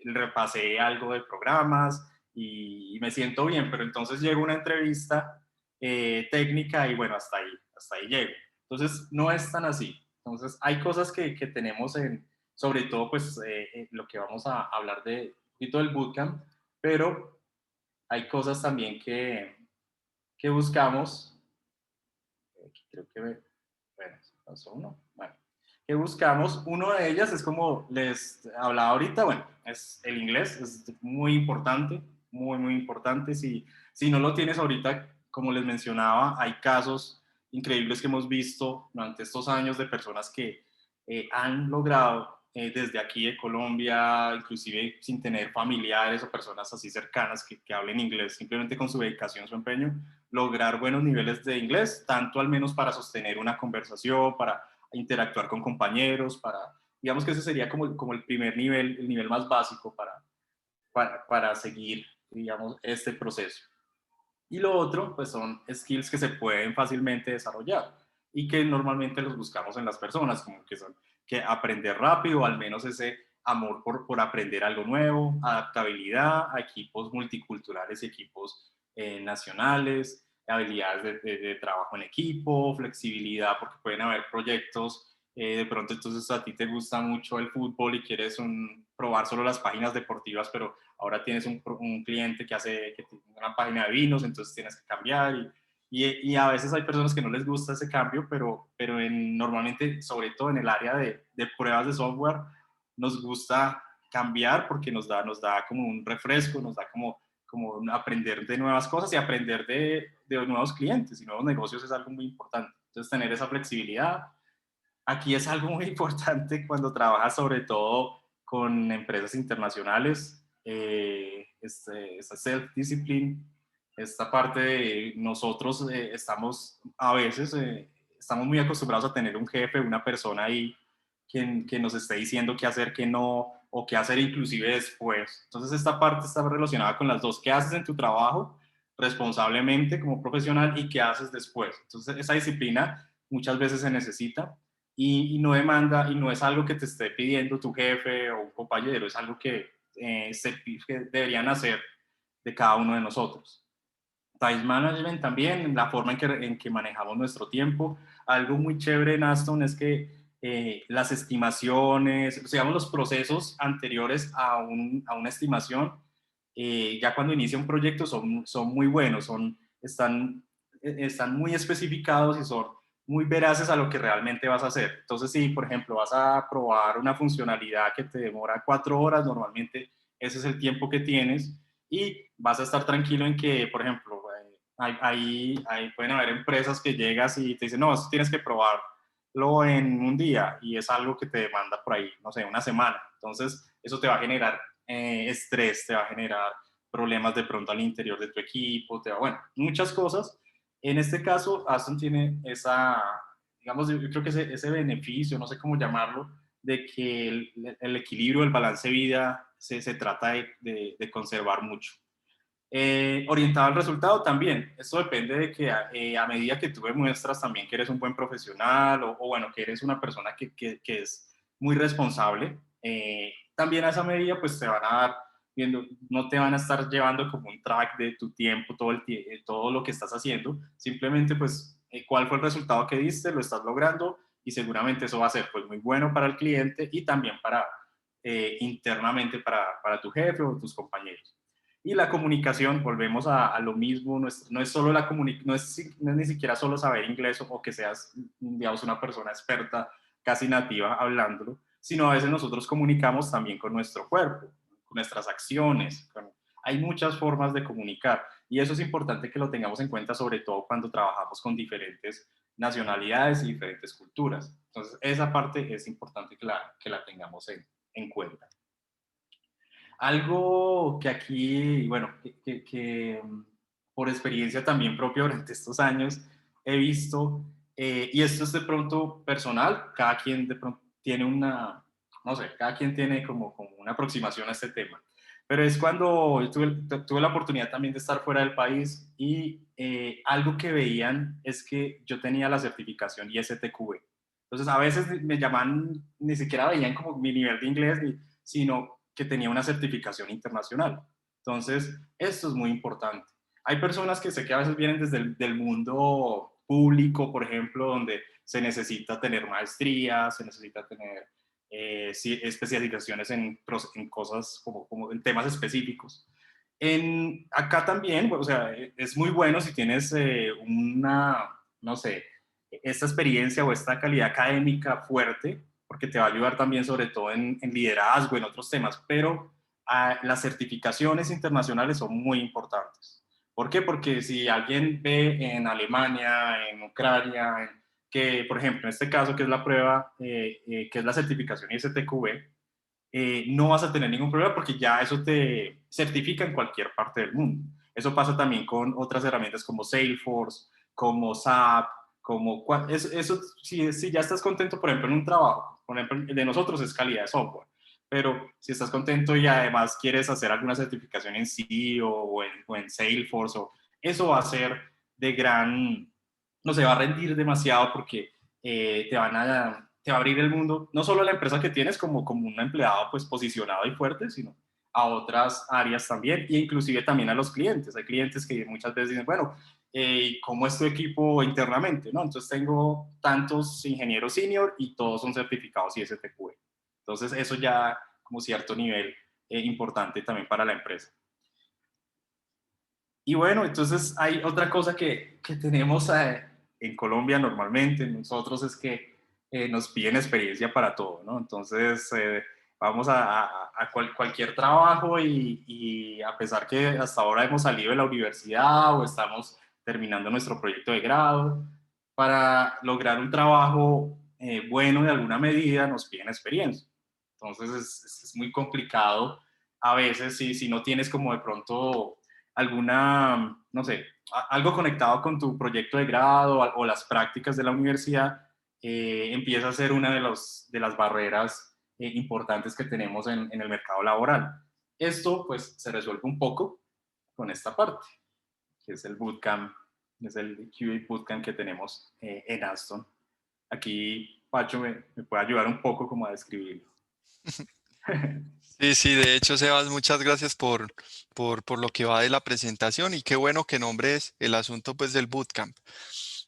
repasé algo de programas y me siento bien, pero entonces llega una entrevista técnica y bueno, hasta ahí llego. Entonces no es tan así. Entonces hay cosas que tenemos sobre todo pues lo que vamos a hablar de un poquito del bootcamp, pero hay cosas también que buscamos, creo que, bueno, pasó uno, bueno, que buscamos, uno de ellas es como les hablaba ahorita, bueno, es el inglés, es muy importante, muy, muy importante, si no lo tienes ahorita, como les mencionaba, hay casos increíbles que hemos visto durante estos años de personas que han logrado desde aquí de Colombia, inclusive sin tener familiares o personas así cercanas que hablen inglés, simplemente con su dedicación, su empeño, lograr buenos niveles de inglés, tanto al menos para sostener una conversación, para interactuar con compañeros, digamos que ese sería como el primer nivel, el nivel más básico para seguir, digamos, este proceso. Y lo otro, pues son skills que se pueden fácilmente desarrollar y que normalmente los buscamos en las personas, como que son que aprender rápido, al menos ese amor por aprender algo nuevo, adaptabilidad a equipos multiculturales y equipos nacionales, habilidades de trabajo en equipo, flexibilidad, porque pueden haber proyectos, de pronto entonces a ti te gusta mucho el fútbol y quieres probar solo las páginas deportivas, pero ahora tienes un cliente que tiene una página de vinos, entonces tienes que cambiar y a veces hay personas que no les gusta ese cambio, pero normalmente, sobre todo en el área de pruebas de software, nos gusta cambiar porque nos da como un refresco, nos da como aprender de nuevas cosas y aprender de nuevos clientes y nuevos negocios es algo muy importante. Entonces, tener esa flexibilidad. Aquí es algo muy importante cuando trabajas sobre todo con empresas internacionales, esta self-discipline, esta parte de nosotros estamos a veces, estamos muy acostumbrados a tener un jefe, una persona ahí que nos esté diciendo qué hacer, qué no, o qué hacer inclusive después. Entonces esta parte está relacionada con las dos. ¿Qué haces en tu trabajo responsablemente como profesional y qué haces después? Entonces esa disciplina muchas veces se necesita y no demanda y no es algo que te esté pidiendo tu jefe o un compañero, es algo que que deberían hacer de cada uno de nosotros. Time management también, la forma en que manejamos nuestro tiempo. Algo muy chévere en Aston es que las estimaciones, digamos los procesos anteriores a una estimación, ya cuando inicia un proyecto son muy buenos, están muy especificados y son muy veraces a lo que realmente vas a hacer. Entonces, si por ejemplo vas a probar una funcionalidad que te demora 4 horas, normalmente ese es el tiempo que tienes y vas a estar tranquilo en que, por ejemplo, ahí pueden haber empresas que llegas y te dicen, no, esto tienes que probarlo en un día y es algo que te demanda por ahí, no sé, una semana. Entonces, eso te va a generar estrés, te va a generar problemas de pronto al interior de tu equipo, bueno, muchas cosas. En este caso, Aston tiene digamos, yo creo que ese beneficio, no sé cómo llamarlo, de que el equilibrio, el balance de vida se trata de conservar mucho. Orientado al resultado también, eso depende de que a medida que tú demuestras también que eres un buen profesional o bueno, que eres una persona que es muy responsable, también a esa medida pues te van a dar viendo, no te van a estar llevando como un track de tu tiempo, todo lo que estás haciendo, simplemente pues cuál fue el resultado que diste, lo estás logrando y seguramente eso va a ser pues muy bueno para el cliente y también para internamente para tu jefe o tus compañeros. Y la comunicación, volvemos a lo mismo, no es solo no es ni siquiera solo saber inglés o que seas, digamos, una persona experta, casi nativa hablándolo, sino a veces nosotros comunicamos también con nuestro cuerpo, con nuestras acciones. Hay muchas formas de comunicar y eso es importante que lo tengamos en cuenta, sobre todo cuando trabajamos con diferentes nacionalidades y diferentes culturas. Entonces, esa parte es importante que la tengamos en cuenta. Algo que aquí, bueno, que por experiencia también propia durante estos años he visto, y esto es de pronto personal, cada quien de pronto tiene no sé, cada quien tiene como una aproximación a este tema, pero es cuando tuve la oportunidad también de estar fuera del país y algo que veían es que yo tenía la certificación ISTQB. Entonces a veces me llaman, ni siquiera veían como mi nivel de inglés, sino que tenía una certificación internacional. Entonces, esto es muy importante. Hay personas que sé que a veces vienen desde del mundo público, por ejemplo, donde se necesita tener maestría, se necesita tener especializaciones en cosas como en temas específicos. Acá también, o sea, es muy bueno si tienes no sé, esta experiencia o esta calidad académica fuerte, porque te va a ayudar también sobre todo en liderazgo, en otros temas, pero las certificaciones internacionales son muy importantes. ¿Por qué? Porque si alguien ve en Alemania, en Ucrania, que por ejemplo en este caso que es la prueba, que es la certificación ISTQB, no vas a tener ningún problema porque ya eso te certifica en cualquier parte del mundo. Eso pasa también con otras herramientas como Salesforce, como SAP, eso si ya estás contento, por ejemplo, en un trabajo, por ejemplo, el de nosotros es calidad de software, pero si estás contento y además quieres hacer alguna certificación en C o en Salesforce, eso va a ser de no se va a rendir demasiado porque te va a abrir el mundo, no solo a la empresa que tienes como un empleado pues posicionado y fuerte, sino a otras áreas también, e inclusive también a los clientes. Hay clientes que muchas veces dicen, bueno, ¿cómo es tu equipo internamente? ¿No? Entonces tengo tantos ingenieros senior y todos son certificados ISTQB. Entonces eso ya como cierto nivel importante también para la empresa. Y bueno, entonces hay otra cosa que tenemos en Colombia normalmente, nosotros es que nos piden experiencia para todo, ¿no? Entonces, vamos a cualquier trabajo y a pesar que hasta ahora hemos salido de la universidad o estamos terminando nuestro proyecto de grado, para lograr un trabajo bueno de alguna medida nos piden experiencia. Entonces es muy complicado a veces si no tienes como de pronto alguna, no sé, algo conectado con tu proyecto de grado o las prácticas de la universidad, empieza a ser una de las barreras importantes que tenemos en el mercado laboral. Esto pues se resuelve un poco con esta parte, que es el bootcamp, es el QA bootcamp que tenemos en Aston. Aquí Pacho me puede ayudar un poco como a describirlo. Sí, de hecho, Sebas, muchas gracias por lo que va de la presentación y qué bueno que nombres el asunto pues del bootcamp.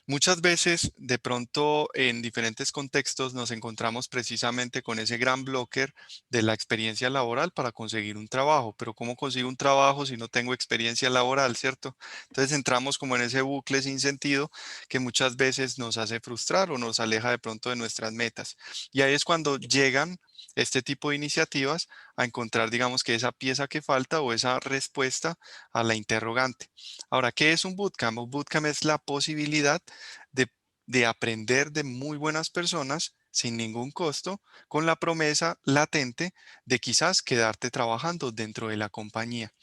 Muchas veces, de pronto, en diferentes contextos nos encontramos precisamente con ese gran blocker de la experiencia laboral para conseguir un trabajo. Pero ¿cómo consigo un trabajo si no tengo experiencia laboral, cierto? Entonces entramos como en ese bucle sin sentido que muchas veces nos hace frustrar o nos aleja de pronto de nuestras metas. Y ahí es cuando llegan este tipo de iniciativas a encontrar, digamos, que esa pieza que falta o esa respuesta a la interrogante. Ahora, ¿qué es un bootcamp? Un bootcamp es la posibilidad de, de aprender de muy buenas personas sin ningún costo, con la promesa latente de quizás quedarte trabajando dentro de la compañía.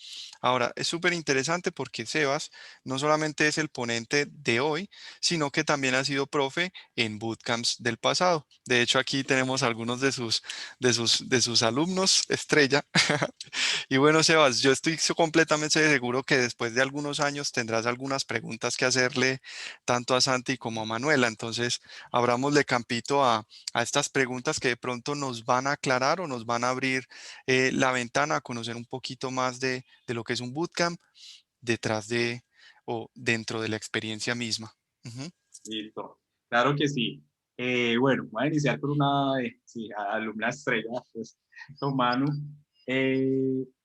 Ahora, es súper interesante porque Sebas no solamente es el ponente de hoy, sino que también ha sido profe en bootcamps del pasado. De hecho, aquí tenemos algunos de sus alumnos estrella. Y bueno, Sebas, yo estoy completamente seguro que después de algunos años tendrás algunas preguntas que hacerle tanto a Santi como a Manuela. Entonces, abramosle campito a estas preguntas que de pronto nos van a aclarar o nos van a abrir la ventana a conocer un poquito más de lo que es un bootcamp detrás de o dentro de la experiencia misma. Ujú. Listo. Claro que sí. Bueno, voy a iniciar con una sí, alumna estrella, pues, con Manu.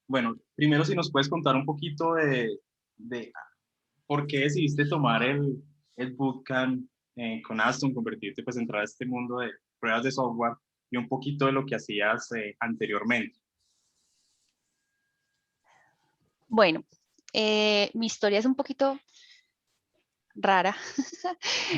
Bueno, primero si nos puedes contar un poquito de por qué decidiste tomar el bootcamp con Aston, convertirte, pues, entrar a este mundo de pruebas de software y un poquito de lo que hacías anteriormente. Bueno, mi historia es un poquito rara.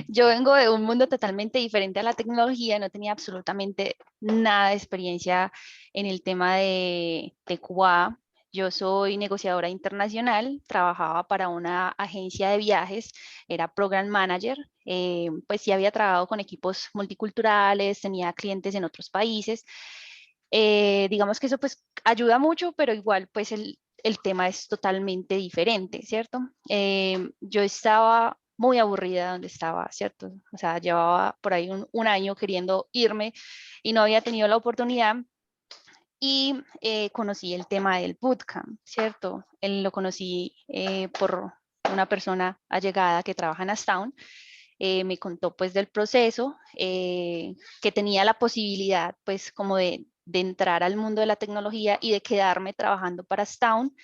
Yo vengo de un mundo totalmente diferente a la tecnología, no tenía absolutamente nada de experiencia en el tema de QA. Yo soy negociadora internacional, trabajaba para una agencia de viajes, era program manager, pues sí había trabajado con equipos multiculturales, tenía clientes en otros países. Digamos que eso pues ayuda mucho, pero igual pues el tema es totalmente diferente, ¿cierto? Yo estaba muy aburrida donde estaba, ¿cierto? O sea, llevaba por ahí un año queriendo irme y no había tenido la oportunidad y conocí el tema del bootcamp, ¿cierto? Él lo conocí por una persona allegada que trabaja en Astown. Me contó pues del proceso, que tenía la posibilidad pues como de entrar al mundo de la tecnología y de quedarme trabajando para Astown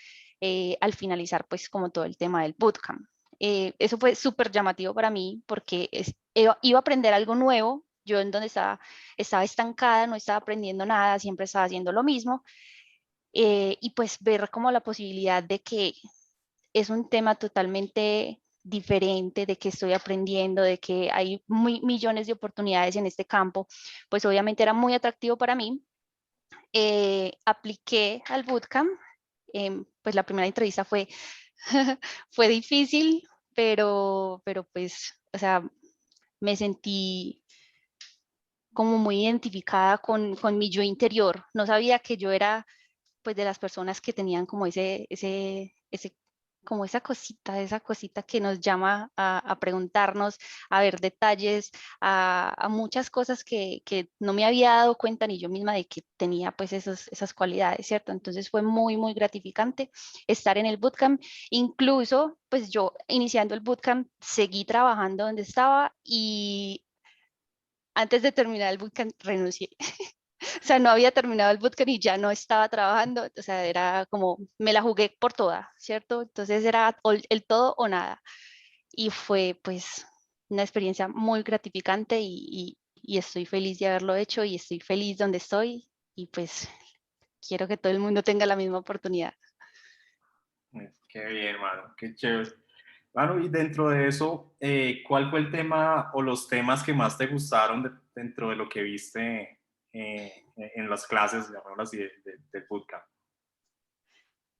al finalizar pues como todo el tema del bootcamp. Eso fue súper llamativo para mí porque iba a aprender algo nuevo. Yo en donde estaba estancada, no estaba aprendiendo nada, siempre estaba haciendo lo mismo. Y pues ver como la posibilidad de que es un tema totalmente diferente, de que estoy aprendiendo, de que hay millones de oportunidades en este campo, pues obviamente era muy atractivo para mí. Apliqué al bootcamp, pues la primera entrevista fue, fue difícil, pero pues, o sea, me sentí como muy identificada con mi yo interior. No sabía que yo era pues de las personas que tenían como como esa cosita que nos llama a preguntarnos, a ver detalles, a muchas cosas que no me había dado cuenta ni yo misma de que tenía pues esas cualidades, ¿cierto? Entonces fue muy, muy gratificante estar en el bootcamp. Incluso pues yo iniciando el bootcamp seguí trabajando donde estaba y antes de terminar el bootcamp renuncié. O sea, no había terminado el bootcamp y ya no estaba trabajando, o sea, era como, me la jugué por toda, ¿cierto? Entonces era el todo o nada. Y fue pues una experiencia muy gratificante y estoy feliz de haberlo hecho y estoy feliz donde estoy y pues quiero que todo el mundo tenga la misma oportunidad. Qué bien, mano, qué chévere. Mano, y dentro de eso, ¿cuál fue el tema o los temas que más te gustaron dentro de lo que viste en las clases, llamémoslo así, del bootcamp?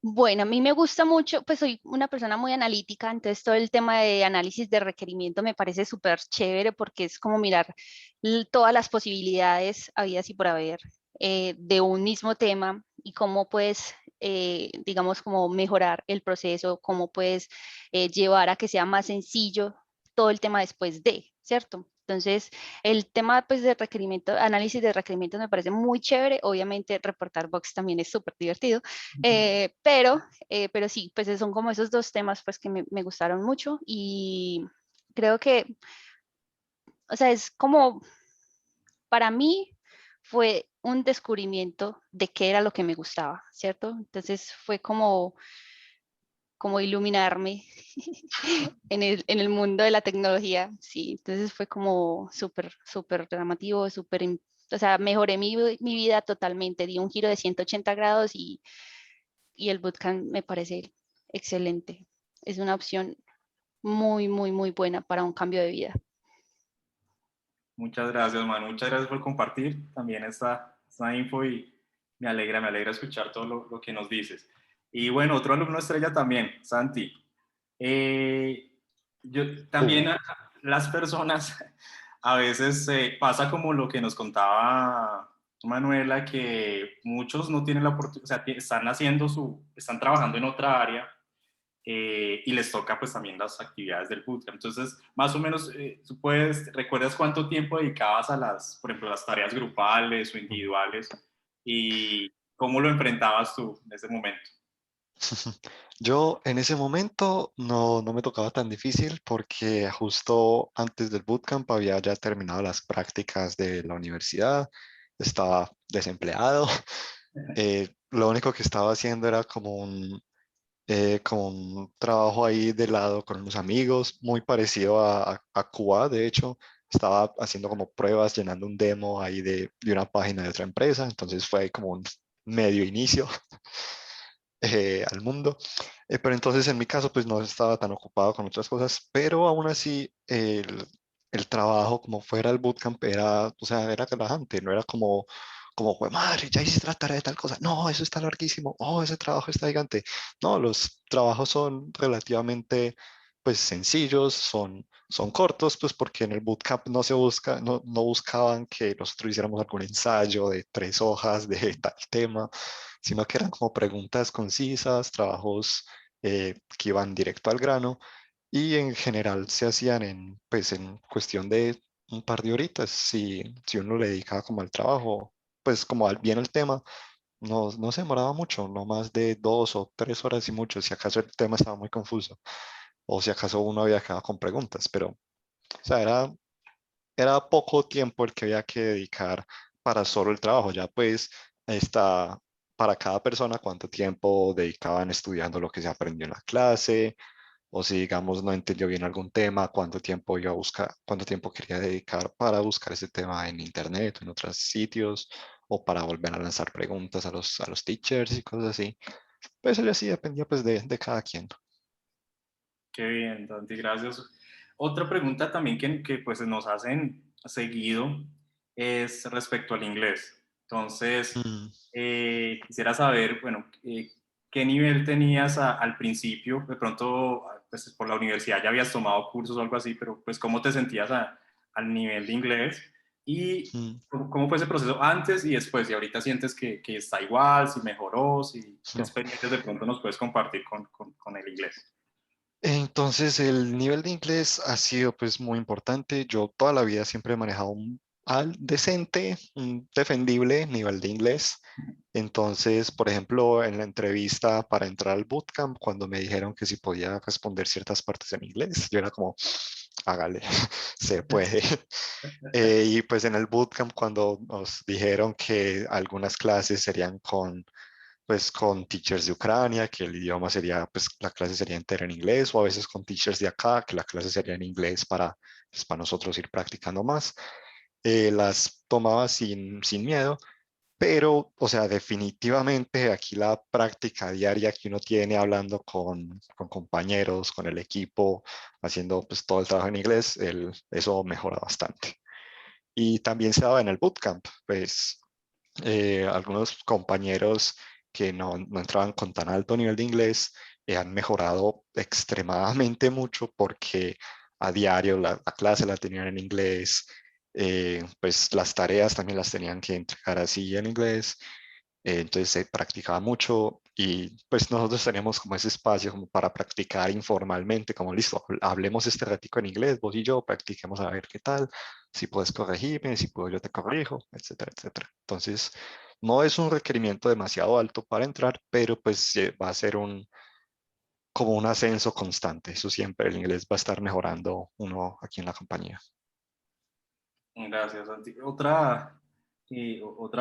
Bueno, a mí me gusta mucho, pues soy una persona muy analítica, entonces todo el tema de análisis de requerimiento me parece súper chévere porque es como mirar todas las posibilidades habidas y por haber de un mismo tema y cómo puedes, digamos, como mejorar el proceso, cómo puedes llevar a que sea más sencillo todo el tema después de, ¿cierto? Entonces, el tema pues, de requerimiento, análisis de requerimientos me parece muy chévere. Obviamente, reportar bugs también es súper divertido. Pero sí, pues son como esos dos temas pues que me gustaron mucho y creo que, o sea, es como, para mí fue un descubrimiento de qué era lo que me gustaba, ¿cierto? Entonces fue como iluminarme en el mundo de la tecnología, sí, entonces fue como súper, súper llamativo, súper, o sea, mejoré mi vida totalmente, di un giro de 180 grados y el bootcamp me parece excelente. Es una opción muy, muy, muy buena para un cambio de vida. Muchas gracias, Manu. Muchas gracias por compartir también esta info y me alegra escuchar todo lo que nos dices. Y bueno, otro alumno estrella también, Santi. Yo también las personas a veces pasa como lo que nos contaba Manuela, que muchos no tienen la oportunidad, o sea, están trabajando en otra área y les toca pues también las actividades del bootcamp. Entonces, más o menos, tú ¿recuerdas cuánto tiempo dedicabas a por ejemplo, las tareas grupales o individuales y cómo lo enfrentabas tú en ese momento? Yo en ese momento no me tocaba tan difícil porque justo antes del bootcamp había ya terminado las prácticas de la universidad, estaba desempleado. Lo único que estaba haciendo era como un trabajo ahí de lado con unos amigos, muy parecido a Cuba, de hecho. Estaba haciendo como pruebas, llenando un demo ahí de una página de otra empresa, entonces fue como un medio inicio al mundo. Pero entonces en mi caso pues no estaba tan ocupado con otras cosas, pero aún así el trabajo como fuera el bootcamp era, o sea, era relajante, no era como, "Jue madre, ya hiciste la tarea de tal cosa, no, eso está larguísimo, oh, ese trabajo está gigante". No, los trabajos son relativamente pues sencillos, son cortos, pues porque en el bootcamp no buscaban que nosotros hiciéramos algún ensayo de 3 hojas de tal tema, sino que eran como preguntas concisas, trabajos que iban directo al grano y en general se hacían pues, en cuestión de un par de horitas, si uno le dedicaba como al trabajo, pues como bien al tema, no se demoraba mucho, no más de 2 o 3 horas y mucho, si acaso el tema estaba muy confuso o si acaso uno había quedado con preguntas, pero o sea, era poco tiempo el que había que dedicar para solo el trabajo. Ya pues está para cada persona cuánto tiempo dedicaban estudiando lo que se aprendió en la clase, o si digamos no entendió bien algún tema, cuánto tiempo iba a buscar, cuánto tiempo quería dedicar para buscar ese tema en internet o en otros sitios, o para volver a lanzar preguntas a los teachers y cosas así. Pues eso ya sí dependía pues de cada quien. Qué bien, Santi, gracias. Otra pregunta también que pues nos hacen seguido es respecto al inglés. Entonces, Mm. quisiera saber, bueno, ¿qué nivel tenías al principio? De pronto, pues por la universidad ya habías tomado cursos o algo así, pero pues ¿cómo te sentías al nivel de inglés? ¿Y Mm. cómo fue ese proceso antes y después? ¿Y ahorita sientes que está igual, si mejoró, si qué experiencias de pronto nos puedes compartir con el inglés? Entonces, el nivel de inglés ha sido pues muy importante. Yo toda la vida siempre he manejado un decente, un defendible nivel de inglés. Entonces, por ejemplo, en la entrevista para entrar al bootcamp, cuando me dijeron que si podía responder ciertas partes en inglés, yo era como, hágale, se puede. Y pues en el bootcamp, cuando nos dijeron que algunas clases serían con teachers de Ucrania, que el idioma sería, pues la clase sería entera en inglés, o a veces con teachers de acá, que la clase sería en inglés para nosotros ir practicando más. Las tomaba sin miedo Pero, o sea, definitivamente aquí la práctica diaria que uno tiene hablando con compañeros, con el equipo, haciendo pues todo el trabajo en inglés, eso mejora bastante. Y también se daba en el bootcamp, pues algunos compañeros que no entraban con tan alto nivel de inglés han mejorado extremadamente mucho porque a diario la clase la tenían en inglés, pues las tareas también las tenían que entregar así en inglés, entonces se practicaba mucho y pues nosotros teníamos como ese espacio como para practicar informalmente, como listo, hablemos este ratico en inglés, vos y yo, practiquemos a ver qué tal, si puedes corregirme, si puedo yo te corrijo, etcétera, etcétera. Entonces, no es un requerimiento demasiado alto para entrar, pero pues va a ser como un ascenso constante. Eso siempre, el inglés va a estar mejorando uno aquí en la compañía. Gracias, Santi. Otra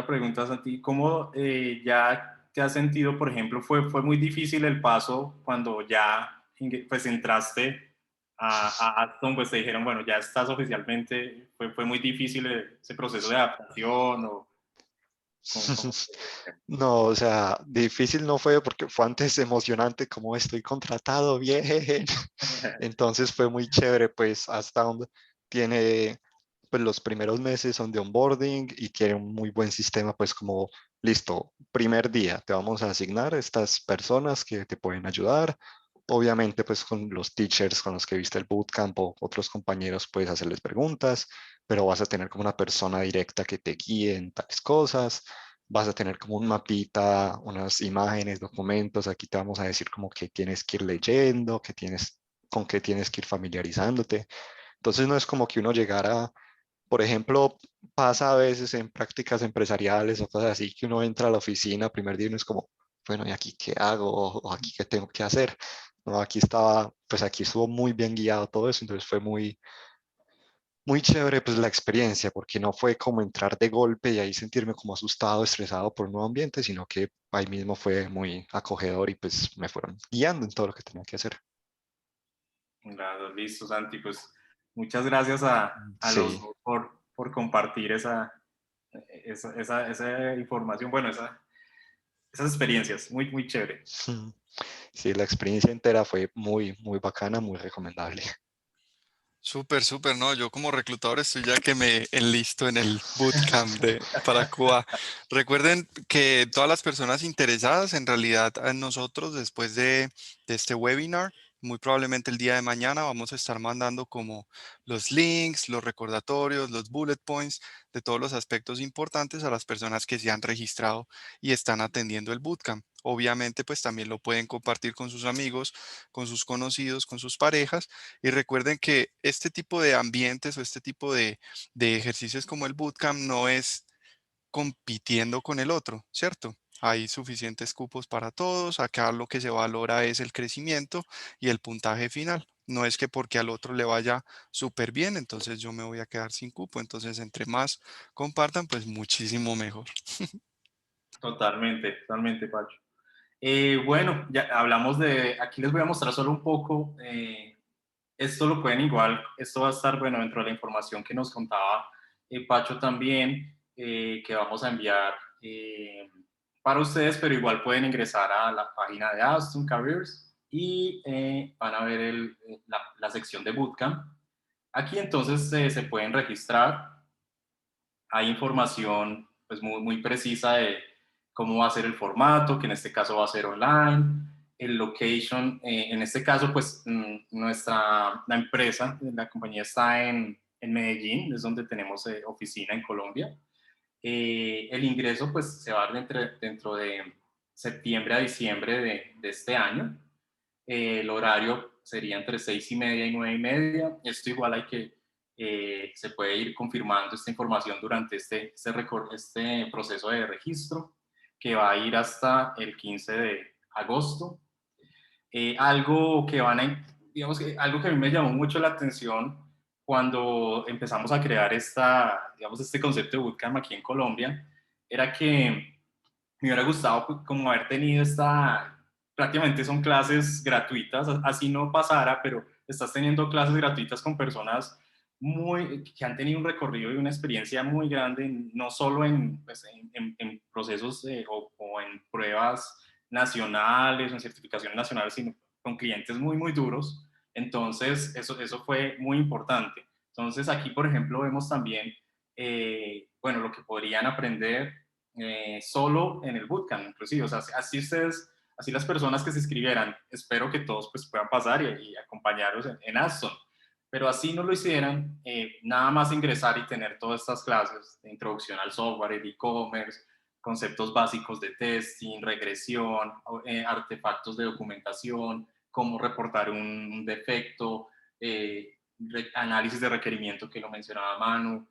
pregunta, Santi. ¿Cómo ya te has sentido, por ejemplo, fue muy difícil el paso cuando ya pues, entraste a Aston, pues te dijeron, bueno, ya estás oficialmente, fue muy difícil ese proceso de adaptación o cómo No, o sea, difícil no fue porque fue antes emocionante como estoy contratado, bien. Entonces fue muy chévere, pues hasta donde tiene, pues los primeros meses son de onboarding y tiene un muy buen sistema, pues como, listo, primer día, te vamos a asignar estas personas que te pueden ayudar. Obviamente, pues con los teachers con los que viste el bootcamp o otros compañeros puedes hacerles preguntas, pero vas a tener como una persona directa que te guíe en tales cosas. Vas a tener como un mapita, unas imágenes, documentos. Aquí te vamos a decir como que tienes que ir leyendo, con qué tienes que ir familiarizándote. Entonces no es como que uno llegara, por ejemplo, pasa a veces en prácticas empresariales o cosas así, que uno entra a la oficina, primer día y uno es como, bueno, ¿y aquí qué hago? O aquí qué tengo que hacer. No, pues aquí estuvo muy bien guiado todo eso, entonces fue muy chévere pues la experiencia, porque no fue como entrar de golpe y ahí sentirme como asustado, estresado por un nuevo ambiente, sino que ahí mismo fue muy acogedor y pues me fueron guiando en todo lo que tenía que hacer. Claro, listo, Santi. Pues muchas gracias a los Sí, dos por compartir esa información, bueno, esas experiencias. Muy, muy chévere. sí, la experiencia entera fue muy bacana, muy recomendable. Súper, súper, ¿no? Yo como reclutador estoy ya que me enlisto en el bootcamp para Cuba. Recuerden que todas las personas interesadas, en realidad a nosotros después de este webinar, muy probablemente el día de mañana vamos a estar mandando como los links, los recordatorios, los bullet points de todos los aspectos importantes a las personas que se han registrado y están atendiendo el bootcamp. Obviamente, pues también lo pueden compartir con sus amigos, con sus conocidos, con sus parejas y recuerden que este tipo de ambientes o este tipo de ejercicios como el bootcamp no es compitiendo con el otro, ¿cierto? Hay suficientes cupos para todos. Acá lo que se valora es el crecimiento y el puntaje final. No es que porque al otro le vaya súper bien, entonces yo me voy a quedar sin cupo. Entonces, entre más compartan, pues muchísimo mejor. Totalmente, totalmente, Pacho. Bueno, ya hablamos aquí les voy a mostrar solo un poco, esto lo pueden igual, esto va a estar, bueno, dentro de la información que nos contaba Pacho también, que vamos a enviar para ustedes, pero igual pueden ingresar a la página de Aston Careers y van a ver la sección de Bootcamp. Aquí entonces se pueden registrar, hay información pues muy precisa de cómo va a ser el formato, que en este caso va a ser online, el location, en este caso pues la empresa, la compañía está en Medellín, es donde tenemos oficina en Colombia. El ingreso pues se va a dar dentro de septiembre a diciembre de este año. El horario sería entre 6:30 y 9:30. Esto igual hay que, se puede ir confirmando esta información durante este proceso de registro, que va a ir hasta el 15 de agosto. Algo que digamos que algo que a mí me llamó mucho la atención cuando empezamos a crear digamos, este concepto de bootcamp aquí en Colombia, era que me hubiera gustado pues, como haber tenido prácticamente son clases gratuitas, así no pasara, pero estás teniendo clases gratuitas con personas que han tenido un recorrido y una experiencia muy grande, no solo en, pues, en procesos o en pruebas nacionales o en certificaciones nacionales, sino con clientes muy, muy duros. Entonces, eso fue muy importante. Entonces, aquí, por ejemplo, vemos también, bueno, lo que podrían aprender solo en el bootcamp, inclusive. O sea, así las personas que se inscribieran, espero que todos pues, puedan pasar y acompañarlos en Aston. Pero así no lo hicieran, nada más ingresar y tener todas estas clases de introducción al software, el e-commerce, conceptos básicos de testing, regresión, artefactos de documentación, cómo reportar un defecto, análisis de requerimiento que lo mencionaba Manu,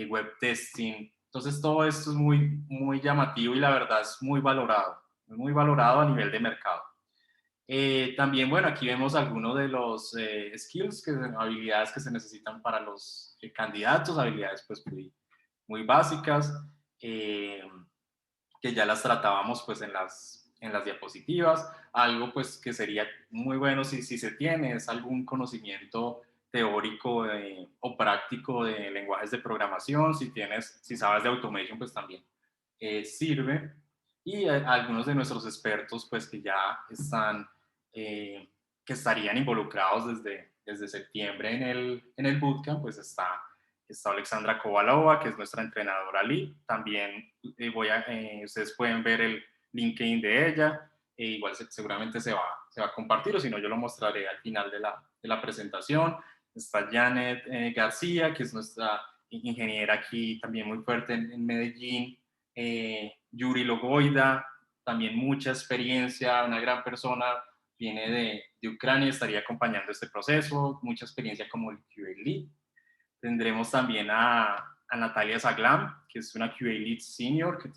web testing. Entonces todo esto es muy, muy llamativo y la verdad es muy valorado a nivel de mercado. También, bueno, aquí vemos algunos de los skills, habilidades que se necesitan para los candidatos, habilidades pues muy, muy básicas, que ya las tratábamos pues en las diapositivas. Algo pues que sería muy bueno si se tiene es algún conocimiento teórico o práctico de lenguajes de programación. Si sabes de automation pues también sirve. Y algunos de nuestros expertos pues que ya están, que estarían involucrados desde septiembre en el bootcamp, pues está Alexandra Kovalova, que es nuestra entrenadora lead. También ustedes pueden ver el LinkedIn de ella. Igual seguramente se va a compartir, o si no, yo lo mostraré al final de la presentación. Está Janet García, que es nuestra ingeniera aquí también muy fuerte en Medellín. Yuri Logoida, también mucha experiencia, una gran persona, viene de Ucrania, estaría acompañando este proceso, mucha experiencia como el QA Lead. Tendremos también a Natalia Zaglam, que es una QA Lead Senior, que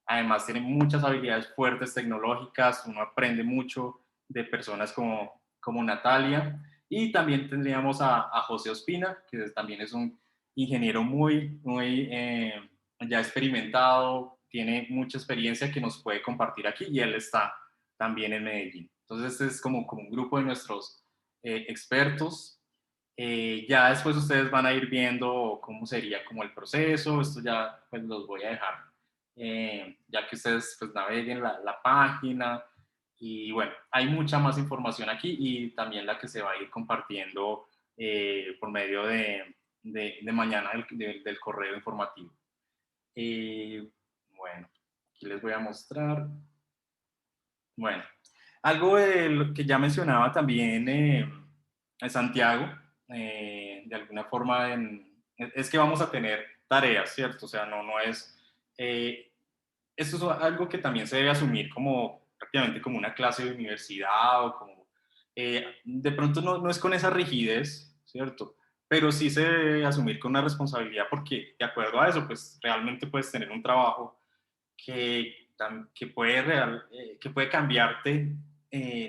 además tiene muchas habilidades fuertes tecnológicas, uno aprende mucho de personas como Natalia. Y también tendríamos a José Ospina, que también es un ingeniero muy, muy ya experimentado, tiene mucha experiencia que nos puede compartir aquí y él está también en Medellín. Entonces, este es como un grupo de nuestros expertos. Ya después ustedes van a ir viendo cómo sería como el proceso. Esto ya pues los voy a dejar, ya que ustedes pues naveguen la página. Y bueno, hay mucha más información aquí y también la que se va a ir compartiendo por medio de mañana del correo informativo. Bueno, aquí les voy a mostrar. Bueno, algo de lo que ya mencionaba también Santiago, de alguna forma, es que vamos a tener tareas, ¿cierto? O sea, no es... esto es algo que también se debe asumir como prácticamente como una clase de universidad o como... de pronto no es con esa rigidez, ¿cierto? Pero sí se debe asumir con una responsabilidad porque de acuerdo a eso, pues realmente puedes tener un trabajo que puede cambiarte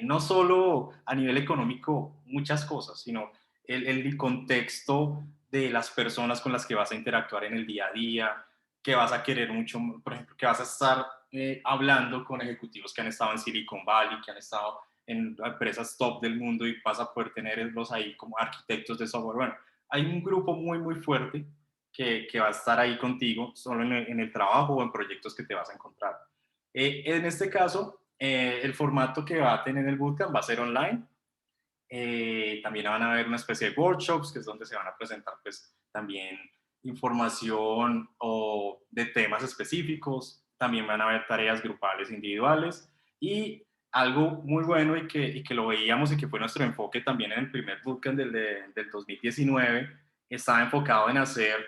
no solo a nivel económico muchas cosas, sino el contexto de las personas con las que vas a interactuar en el día a día, que vas a querer mucho, por ejemplo, que vas a estar hablando con ejecutivos que han estado en Silicon Valley, que han estado en empresas top del mundo y vas a poder tenerlos ahí como arquitectos de software. Bueno, hay un grupo muy, muy fuerte que va a estar ahí contigo, solo en el trabajo o en proyectos que te vas a encontrar. En este caso, el formato que va a tener el bootcamp va a ser online. También van a haber una especie de workshops, que es donde se van a presentar pues también información o de temas específicos. También van a haber tareas grupales, individuales. Y algo muy bueno y que lo veíamos y que fue nuestro enfoque también en el primer bootcamp del 2019, estaba enfocado en hacer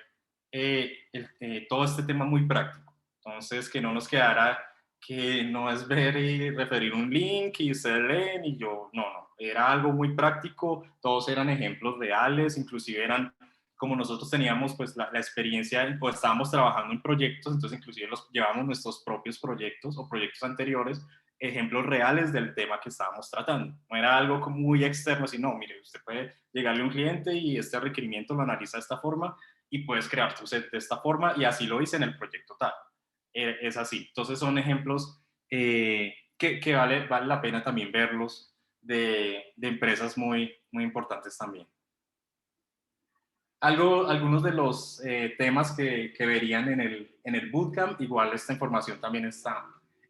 todo este tema muy práctico. Entonces, que no nos quedara que no es ver y referir un link y ustedes leen y yo, no, era algo muy práctico, todos eran ejemplos reales, inclusive eran como nosotros teníamos pues la experiencia o estábamos trabajando en proyectos, entonces inclusive los llevamos nuestros propios proyectos o proyectos anteriores, ejemplos reales del tema que estábamos tratando. No era algo como muy externo, sino, mire, usted puede llegarle a un cliente y este requerimiento lo analiza de esta forma y puedes crear tu set de esta forma y así lo hice en el proyecto tal. Es así. Entonces son ejemplos que vale la pena también verlos de empresas muy, muy importantes también. Algunos de los temas que verían en el bootcamp, igual esta información también está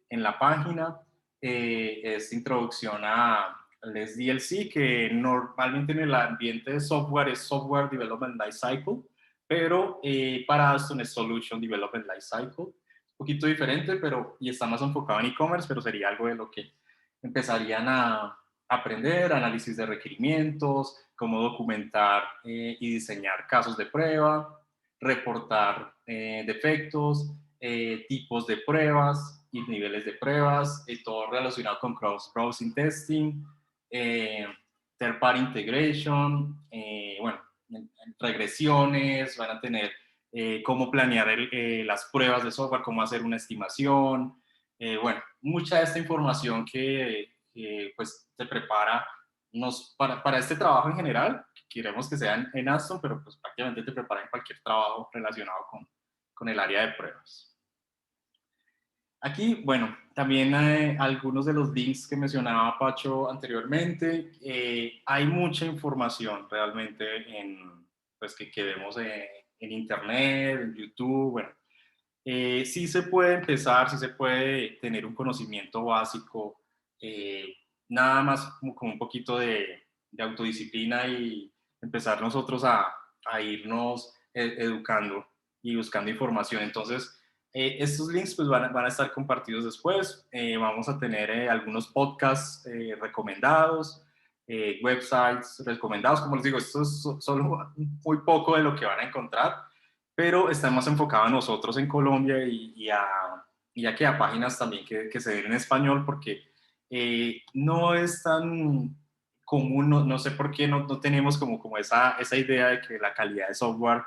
en la página, es introducción al SDLC, que normalmente en el ambiente de software es Software Development Lifecycle, pero para Aston es Solution Development Lifecycle, un poquito diferente, y está más enfocado en e-commerce, pero sería algo de lo que empezarían a aprender, análisis de requerimientos, cómo documentar y diseñar casos de prueba, reportar defectos, tipos de pruebas y niveles de pruebas, todo relacionado con cross-browsing testing, third-party integration, bueno, regresiones, van a tener cómo planear las pruebas de software, cómo hacer una estimación, bueno, mucha de esta información que pues te prepara para este trabajo en general, que queremos que sea en Aston, pero pues prácticamente te prepara en cualquier trabajo relacionado con el área de pruebas. Aquí, bueno, también algunos de los links que mencionaba Pacho anteriormente, hay mucha información realmente pues, que vemos en Internet, en YouTube, bueno. Sí se puede empezar, sí se puede tener un conocimiento básico, nada más como un poquito de autodisciplina y empezar nosotros a irnos educando y buscando información. Entonces, estos links pues van a estar compartidos después. Vamos a tener algunos podcasts recomendados, websites recomendados. Como les digo, esto es solo muy poco de lo que van a encontrar, pero está más enfocado a nosotros en Colombia y a que a páginas también que se den en español, porque no es tan común, no sé por qué no tenemos como esa idea de que la calidad de software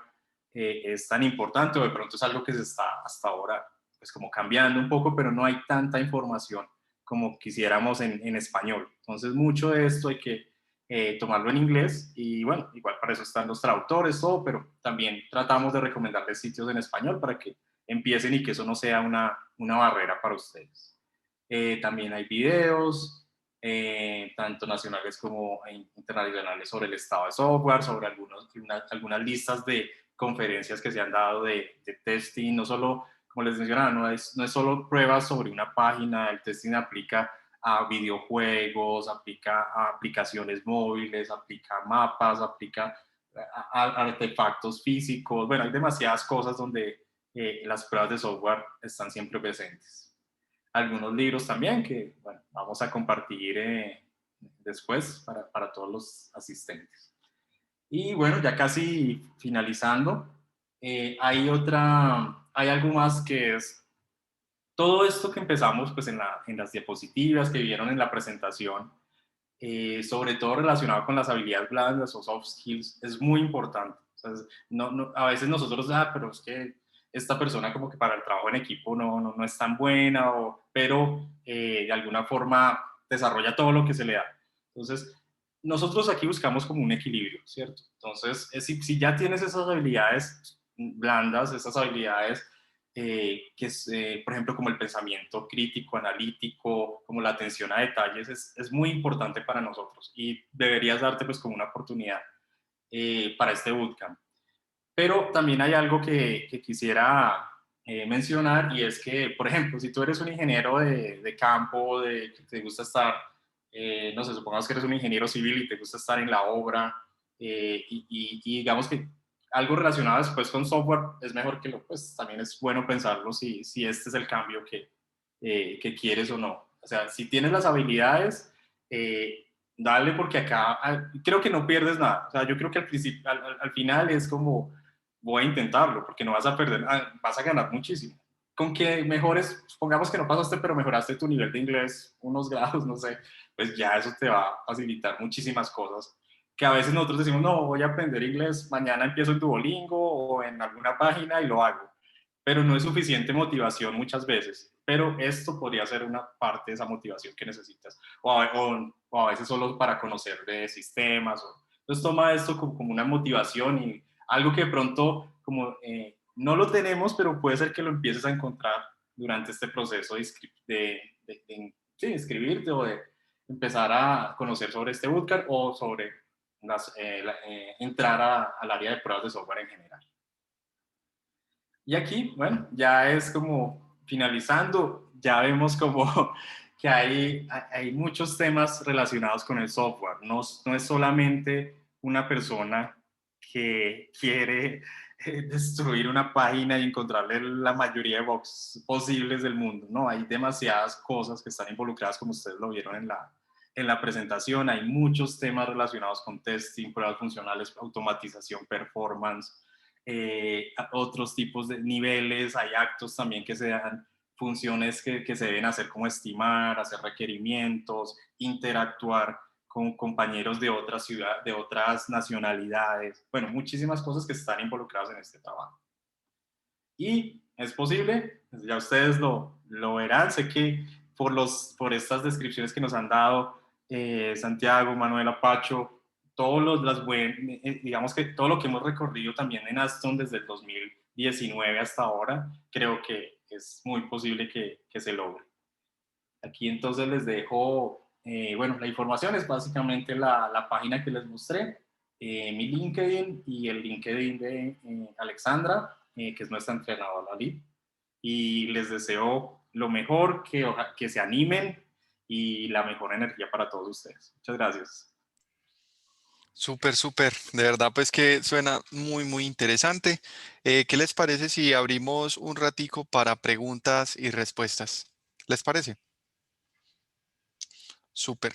es tan importante, o de pronto es algo que se está hasta ahora pues como cambiando un poco, pero no hay tanta información como quisiéramos en español. Entonces mucho de esto hay que tomarlo en inglés y bueno, igual para eso están los traductores, todo, pero también tratamos de recomendarles sitios en español para que empiecen y que eso no sea una barrera para ustedes. También hay videos, tanto nacionales como internacionales, sobre el estado de software, sobre algunas listas de conferencias que se han dado de testing, no solo, como les mencionaba, no es solo pruebas sobre una página, el testing aplica a videojuegos, aplica a aplicaciones móviles, aplica a mapas, aplica a artefactos físicos. Bueno, hay demasiadas cosas donde las pruebas de software están siempre presentes. Algunos libros también que bueno, vamos a compartir después para todos los asistentes. Y bueno, ya casi finalizando, hay algo más que es todo esto que empezamos pues en las diapositivas que vieron en la presentación, sobre todo relacionado con las habilidades blandas o soft skills, es muy importante. O sea, a veces nosotros, pero es que esta persona como que para el trabajo en equipo no es tan buena, pero de alguna forma desarrolla todo lo que se le da. Entonces, nosotros aquí buscamos como un equilibrio, ¿cierto? Entonces, si ya tienes esas habilidades blandas, esas habilidades que es, por ejemplo, como el pensamiento crítico, analítico, como la atención a detalles, es muy importante para nosotros y deberías darte pues como una oportunidad para este bootcamp. Pero también hay algo que quisiera mencionar, y es que, por ejemplo, si tú eres un ingeniero de campo, que te gusta estar, no sé, supongamos que eres un ingeniero civil y te gusta estar en la obra, y digamos que algo relacionado después con software es mejor pues también es bueno pensarlo si este es el cambio que quieres o no. O sea, si tienes las habilidades, dale, porque acá creo que no pierdes nada. O sea, yo creo que al final es como, voy a intentarlo, porque no vas a perder, vas a ganar muchísimo. Con que mejores, supongamos que no pasaste, pero mejoraste tu nivel de inglés unos grados, no sé, pues ya eso te va a facilitar muchísimas cosas que a veces nosotros decimos, no, voy a aprender inglés, mañana empiezo en Duolingo o en alguna página y lo hago. Pero no es suficiente motivación muchas veces. Pero esto podría ser una parte de esa motivación que necesitas. O a veces solo para conocer de sistemas. Entonces toma esto como una motivación y algo que de pronto como, no lo tenemos, pero puede ser que lo empieces a encontrar durante este proceso de inscribirte o de empezar a conocer sobre este bootcamp o sobre entrar al área de pruebas de software en general. Y aquí, bueno, ya es como finalizando, ya vemos como que hay muchos temas relacionados con el software. No es solamente una persona que quiere destruir una página y encontrarle la mayoría de bugs posibles del mundo. No, hay demasiadas cosas que están involucradas, como ustedes lo vieron en la presentación. Hay muchos temas relacionados con testing, pruebas funcionales, automatización, performance, otros tipos de niveles. Hay actos también que se dan, funciones que se deben hacer, como estimar, hacer requerimientos, interactuar con compañeros de otras ciudades, de otras nacionalidades. Bueno, muchísimas cosas que están involucradas en este trabajo. Y es posible, ya ustedes lo verán, sé que por estas descripciones que nos han dado Santiago, Manuela, Pacho, digamos que todo lo que hemos recorrido también en Aston desde el 2019 hasta ahora, creo que es muy posible que se logre. Aquí entonces les dejo, bueno, la información es básicamente la página que les mostré, mi LinkedIn y el LinkedIn de Alexandra, que es nuestra entrenadora lead. Y les deseo lo mejor, que se animen y la mejor energía para todos ustedes. Muchas gracias. Súper, súper. De verdad, pues que suena muy, muy interesante. ¿Qué les parece si abrimos un ratico para preguntas y respuestas? ¿Les parece? Súper.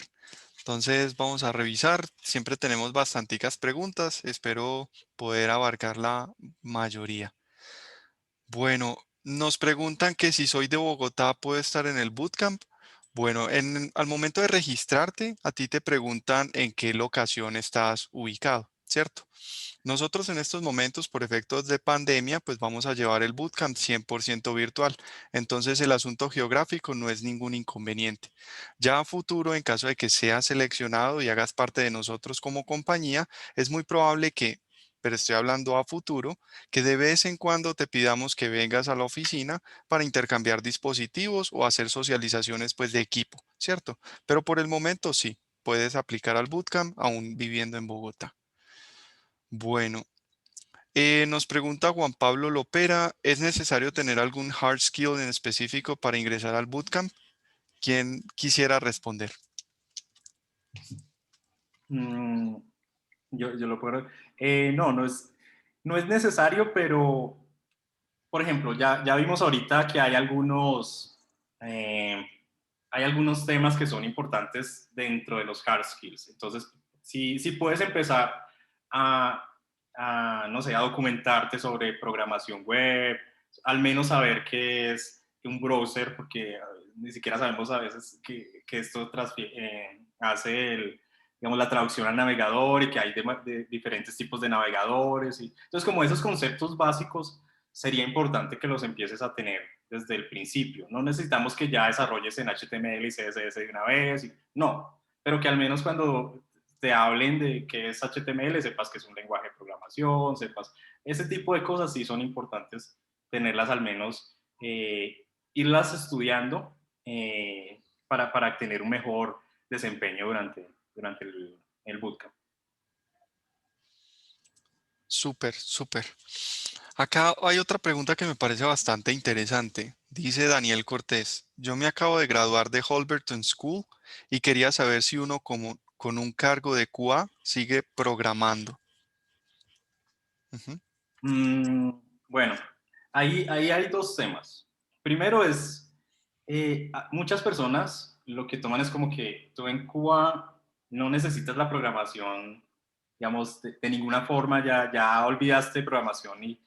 Entonces vamos a revisar. Siempre tenemos bastanticas preguntas. Espero poder abarcar la mayoría. Bueno, nos preguntan que si soy de Bogotá, ¿puedo estar en el bootcamp? Bueno, al momento de registrarte, a ti te preguntan en qué locación estás ubicado, ¿cierto? Nosotros en estos momentos, por efectos de pandemia, pues vamos a llevar el bootcamp 100% virtual. Entonces el asunto geográfico no es ningún inconveniente. Ya a futuro, en caso de que seas seleccionado y hagas parte de nosotros como compañía, es muy probable que, pero estoy hablando a futuro, que de vez en cuando te pidamos que vengas a la oficina para intercambiar dispositivos o hacer socializaciones pues de equipo, ¿cierto? Pero por el momento sí, puedes aplicar al bootcamp aún viviendo en Bogotá. Bueno, nos pregunta Juan Pablo Lopera, ¿es necesario tener algún hard skill en específico para ingresar al bootcamp? ¿Quién quisiera responder? Yo lo puedo. No es necesario, pero, por ejemplo, ya vimos ahorita que hay algunos temas que son importantes dentro de los hard skills. Entonces, si puedes empezar no sé, a documentarte sobre programación web, al menos saber qué es un browser, porque ni siquiera sabemos a veces que esto hace digamos, la traducción al navegador y que hay de diferentes tipos de navegadores. Entonces, como esos conceptos básicos, sería importante que los empieces a tener desde el principio. No necesitamos que ya desarrolles en HTML y CSS de una vez, no, pero que al menos cuando te hablen de qué es HTML, sepas que es un lenguaje de programación, sepas, ese tipo de cosas sí son importantes tenerlas al menos, irlas estudiando para tener un mejor desempeño durante el bootcamp. Súper, súper. Acá hay otra pregunta que me parece bastante interesante. Dice Daniel Cortés, yo me acabo de graduar de Holberton School y quería saber si uno con un cargo de QA sigue programando. Bueno, ahí hay dos temas. Primero es, muchas personas lo que toman es como que tú en Cuba no necesitas la programación, digamos, de ninguna forma, ya olvidaste programación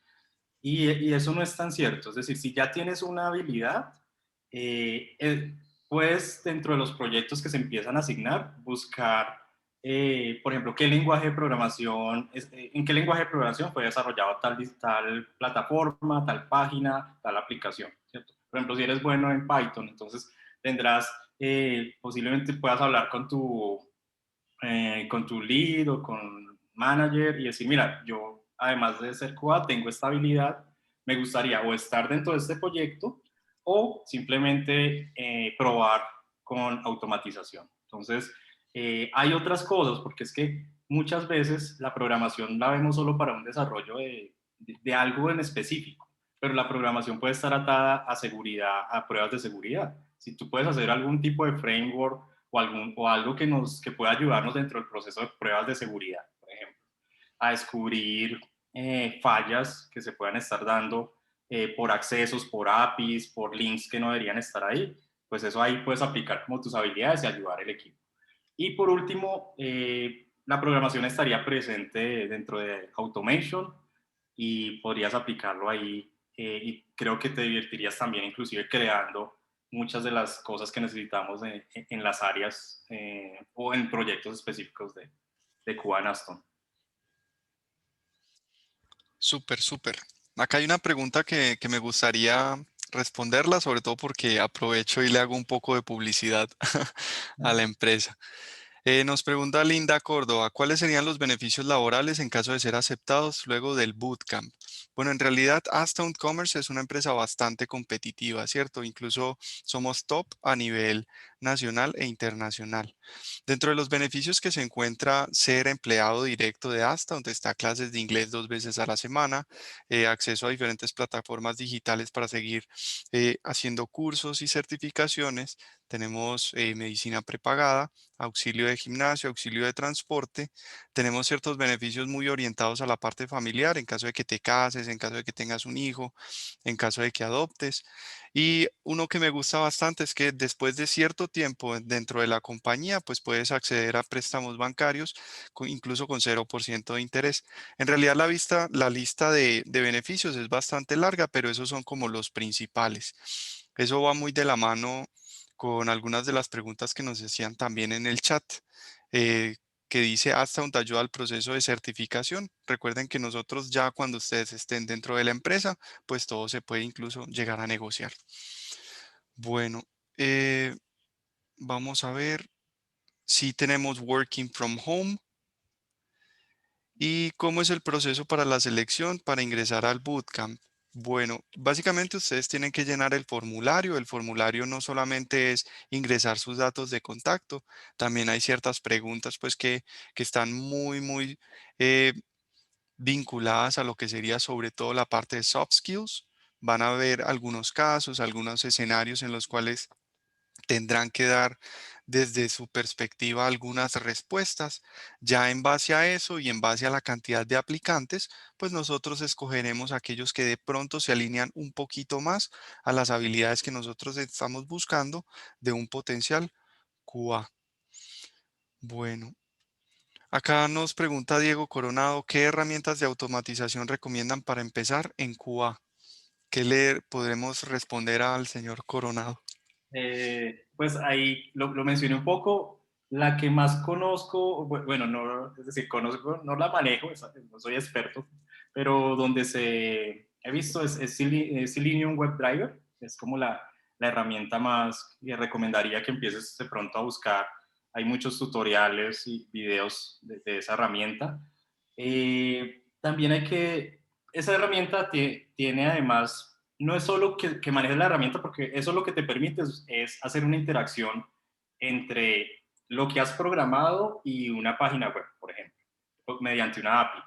y eso no es tan cierto. Es decir, si ya tienes una habilidad, puedes dentro de los proyectos que se empiezan a asignar, buscar, por ejemplo, en qué lenguaje de programación fue desarrollado tal plataforma, tal página, tal aplicación, ¿cierto? Por ejemplo, si eres bueno en Python, entonces tendrás, posiblemente puedas hablar con tu lead o con manager y decir, mira, yo además de ser QA tengo esta habilidad, me gustaría o estar dentro de este proyecto o simplemente probar con automatización. Entonces, hay otras cosas, porque es que muchas veces la programación la vemos solo para un desarrollo de algo en específico, pero la programación puede estar atada a seguridad, a pruebas de seguridad. Si tú puedes hacer algún tipo de framework o algo que pueda ayudarnos dentro del proceso de pruebas de seguridad, por ejemplo, a descubrir fallas que se puedan estar dando por accesos, por APIs, por links que no deberían estar ahí, pues eso ahí puedes aplicar como tus habilidades y ayudar al equipo. Y por último, la programación estaría presente dentro de Automation y podrías aplicarlo ahí y creo que te divertirías también inclusive creando muchas de las cosas que necesitamos en las áreas o en proyectos específicos de QA en Aston. Súper, súper. Acá hay una pregunta que me gustaría responderla, sobre todo porque aprovecho y le hago un poco de publicidad a la empresa. Nos pregunta Linda Córdoba, ¿cuáles serían los beneficios laborales en caso de ser aceptados luego del bootcamp? Bueno, en realidad Aston Commerce es una empresa bastante competitiva, ¿cierto? Incluso somos top a nivel nacional e internacional. Dentro de los beneficios que se encuentra ser empleado directo de Asta, donde está clases de inglés 2 veces a la semana, acceso a diferentes plataformas digitales para seguir haciendo cursos y certificaciones. Tenemos medicina prepagada, auxilio de gimnasio, auxilio de transporte. Tenemos ciertos beneficios muy orientados a la parte familiar, en caso de que te cases, en caso de que tengas un hijo, en caso de que adoptes. Y uno que me gusta bastante es que después de cierto tiempo dentro de la compañía, pues puedes acceder a préstamos bancarios, incluso con 0% de interés. En realidad la lista de beneficios es bastante larga, pero esos son como los principales. Eso va muy de la mano con algunas de las preguntas que nos decían también en el chat. Que dice hasta un ayuda al proceso de certificación. Recuerden que nosotros ya cuando ustedes estén dentro de la empresa, pues todo se puede incluso llegar a negociar. Bueno, vamos a ver si tenemos working from home y cómo es el proceso para la selección para ingresar al bootcamp. Bueno, básicamente ustedes tienen que llenar el formulario. El formulario no solamente es ingresar sus datos de contacto, también hay ciertas preguntas pues que están muy eh, vinculadas a lo que sería sobre todo la parte de soft skills. Van a haber algunos casos, algunos escenarios en los cuales tendrán que dar desde su perspectiva algunas respuestas. Ya en base a eso y en base a la cantidad de aplicantes, pues nosotros escogeremos aquellos que de pronto se alinean un poquito más a las habilidades que nosotros estamos buscando de un potencial QA. Bueno. Acá nos pregunta Diego Coronado, ¿qué herramientas de automatización recomiendan para empezar en QA? ¿Qué le podremos responder al señor Coronado? Pues ahí lo mencioné un poco. La que más conozco, bueno, no, es decir, conozco, no la manejo, no soy experto, pero donde he visto es Selenium WebDriver, es como la herramienta más que recomendaría que empieces de pronto a buscar. Hay muchos tutoriales y videos de esa herramienta. También esa herramienta tiene además no es solo que manejes la herramienta, porque eso lo que te permite es hacer una interacción entre lo que has programado y una página web, por ejemplo, mediante una API.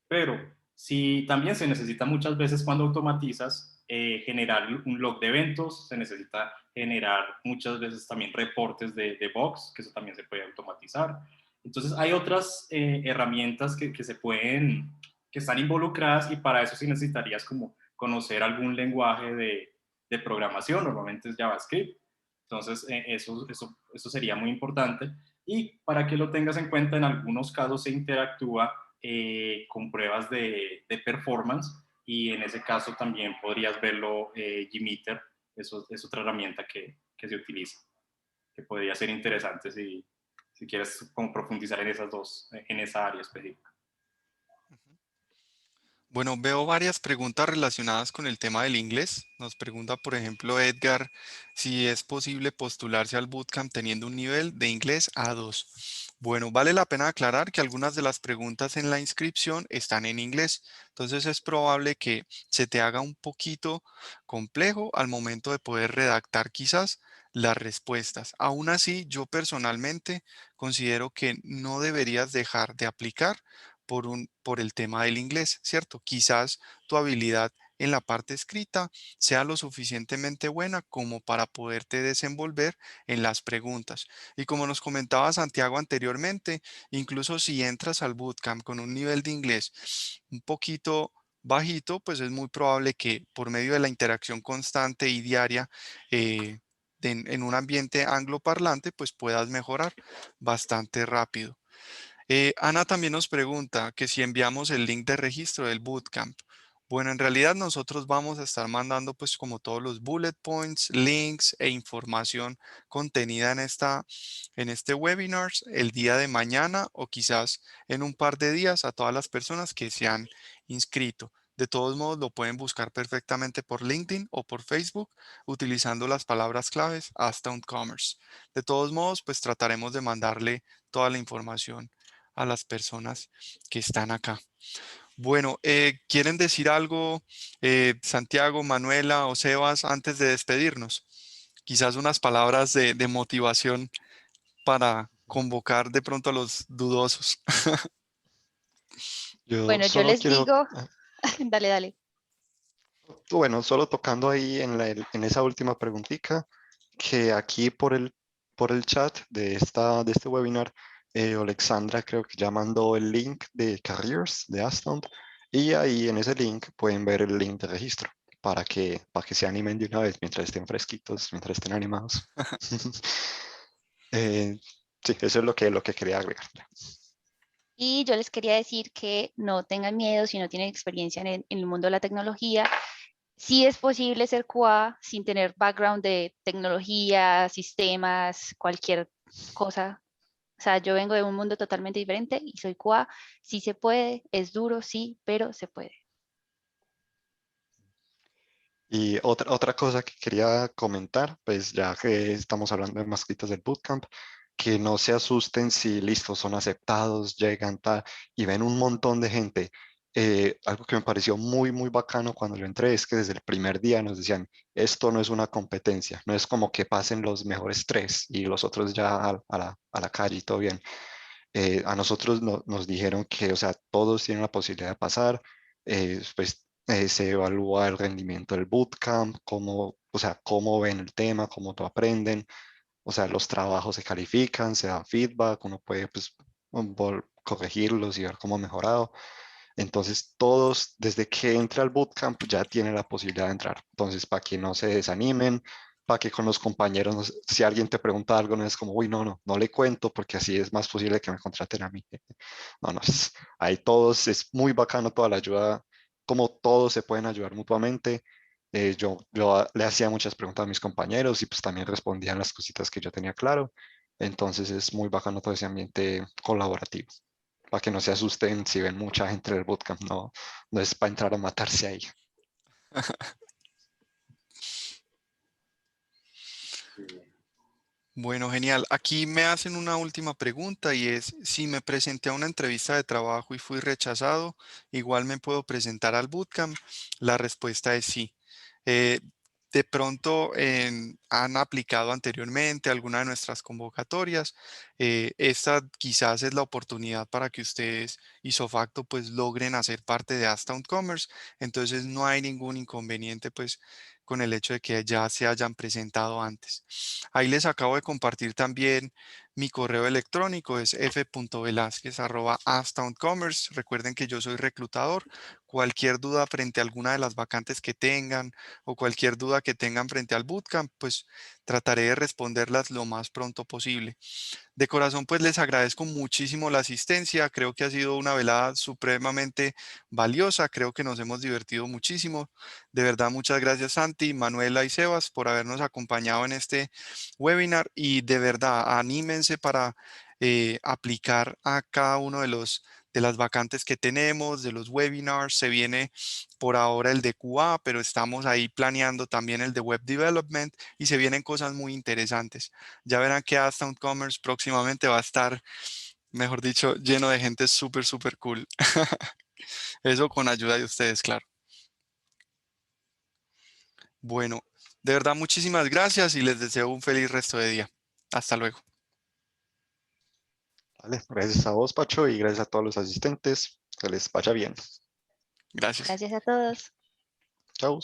Pero si también se necesita muchas veces cuando automatizas generar un log de eventos, se necesita generar muchas veces también reportes de bugs, que eso también se puede automatizar. Entonces hay otras herramientas que están involucradas y para eso sí necesitarías como conocer algún lenguaje de programación, normalmente es JavaScript. Entonces, eso sería muy importante. Y para que lo tengas en cuenta, en algunos casos se interactúa con pruebas de performance y en ese caso también podrías verlo Gmeter, eso es otra herramienta que se utiliza, que podría ser interesante si quieres como profundizar en en esa área específica. Bueno, veo varias preguntas relacionadas con el tema del inglés. Nos pregunta, por ejemplo, Edgar, si es posible postularse al bootcamp teniendo un nivel de inglés A2. Bueno, vale la pena aclarar que algunas de las preguntas en la inscripción están en inglés, entonces es probable que se te haga un poquito complejo al momento de poder redactar quizás las respuestas. Aún así, yo personalmente considero que no deberías dejar de aplicar por el tema del inglés, ¿cierto? Quizás tu habilidad en la parte escrita sea lo suficientemente buena como para poderte desenvolver en las preguntas. Y como nos comentaba Santiago anteriormente, incluso si entras al bootcamp con un nivel de inglés un poquito bajito, pues es muy probable que por medio de la interacción constante y diaria en un ambiente angloparlante, pues puedas mejorar bastante rápido. Ana también nos pregunta que si enviamos el link de registro del bootcamp. Bueno, en realidad nosotros vamos a estar mandando pues como todos los bullet points, links e información contenida en este webinar el día de mañana o quizás en un par de días a todas las personas que se han inscrito. De todos modos, lo pueden buscar perfectamente por LinkedIn o por Facebook utilizando las palabras claves Astound Commerce. De todos modos, pues trataremos de mandarle toda la información a las personas que están acá. Bueno, ¿quieren decir algo, Santiago, Manuela o Sebas, antes de despedirnos? Quizás unas palabras de motivación para convocar de pronto a los dudosos. Yo Bueno, yo solo les quiero, digo, dale, dale. bueno, solo tocando ahí en esa última preguntita, que aquí por el chat de este webinar, Alexandra creo que ya mandó el link de Careers de Aston y ahí en ese link pueden ver el link de registro para que se animen de una vez mientras estén fresquitos, mientras estén animados. Eh, sí, eso es lo que quería agregar. Y yo les quería decir que no tengan miedo si no tienen experiencia en el mundo de la tecnología. Sí es posible ser QA sin tener background de tecnología, sistemas, cualquier cosa. O sea, yo vengo de un mundo totalmente diferente y soy QA. Sí se puede, es duro, sí, pero se puede. Y otra cosa que quería comentar, pues ya que estamos hablando de mascotas del bootcamp, que no se asusten si listos son aceptados, llegan tal y ven un montón de gente. Algo que me pareció muy bacano cuando lo entré es que desde el primer día nos decían, esto no es una competencia, no es como que pasen los mejores tres y los otros ya a la calle y todo bien. A nosotros nos dijeron que, o sea, todos tienen la posibilidad de pasar, se evalúa el rendimiento del bootcamp, cómo, o sea, cómo ven el tema, cómo lo aprenden, o sea, los trabajos se califican, se da feedback, uno puede, pues, corregirlos y ver cómo ha mejorado. Entonces, todos, desde que entra al bootcamp, ya tienen la posibilidad de entrar. Entonces, para que no se desanimen, para que con los compañeros, si alguien te pregunta algo, no es como, uy, no le cuento, porque así es más posible que me contraten a mí. No, ahí todos, es muy bacano toda la ayuda, como todos se pueden ayudar mutuamente. Le hacía muchas preguntas a mis compañeros y pues también respondían las cositas que yo tenía claro. Entonces, es muy bacano todo ese ambiente colaborativo para que no se asusten si ven mucha gente en el bootcamp, no es para entrar a matarse ahí. Bueno, genial. Aquí me hacen una última pregunta y es, si me presenté a una entrevista de trabajo y fui rechazado, ¿igual me puedo presentar al bootcamp? La respuesta es sí. Eh, de pronto han aplicado anteriormente alguna de nuestras convocatorias. Esta quizás es la oportunidad para que ustedes facto pues logren hacer parte de Astound Commerce. Entonces no hay ningún inconveniente pues con el hecho de que ya se hayan presentado antes. Ahí les acabo de compartir también mi correo electrónico, es f.velazquez@astoundcommerce. Recuerden que yo soy reclutador. Cualquier duda frente a alguna de las vacantes que tengan o cualquier duda que tengan frente al bootcamp, pues trataré de responderlas lo más pronto posible. De corazón, pues les agradezco muchísimo la asistencia. Creo que ha sido una velada supremamente valiosa. Creo que nos hemos divertido muchísimo. De verdad, muchas gracias Santi, Manuela y Sebas por habernos acompañado en este webinar y de verdad, anímense para aplicar a cada uno de las vacantes que tenemos, de los webinars. Se viene por ahora el de QA, pero estamos ahí planeando también el de Web Development y se vienen cosas muy interesantes. Ya verán que Astound Commerce próximamente va a estar Mejor dicho, lleno de gente súper, súper cool. Eso con ayuda de ustedes, claro. Bueno, de verdad, muchísimas gracias y les deseo un feliz resto de día. Hasta luego. Vale, gracias a vos, Pacho, y gracias a todos los asistentes. Que les vaya bien. Gracias. Gracias a todos. Chau.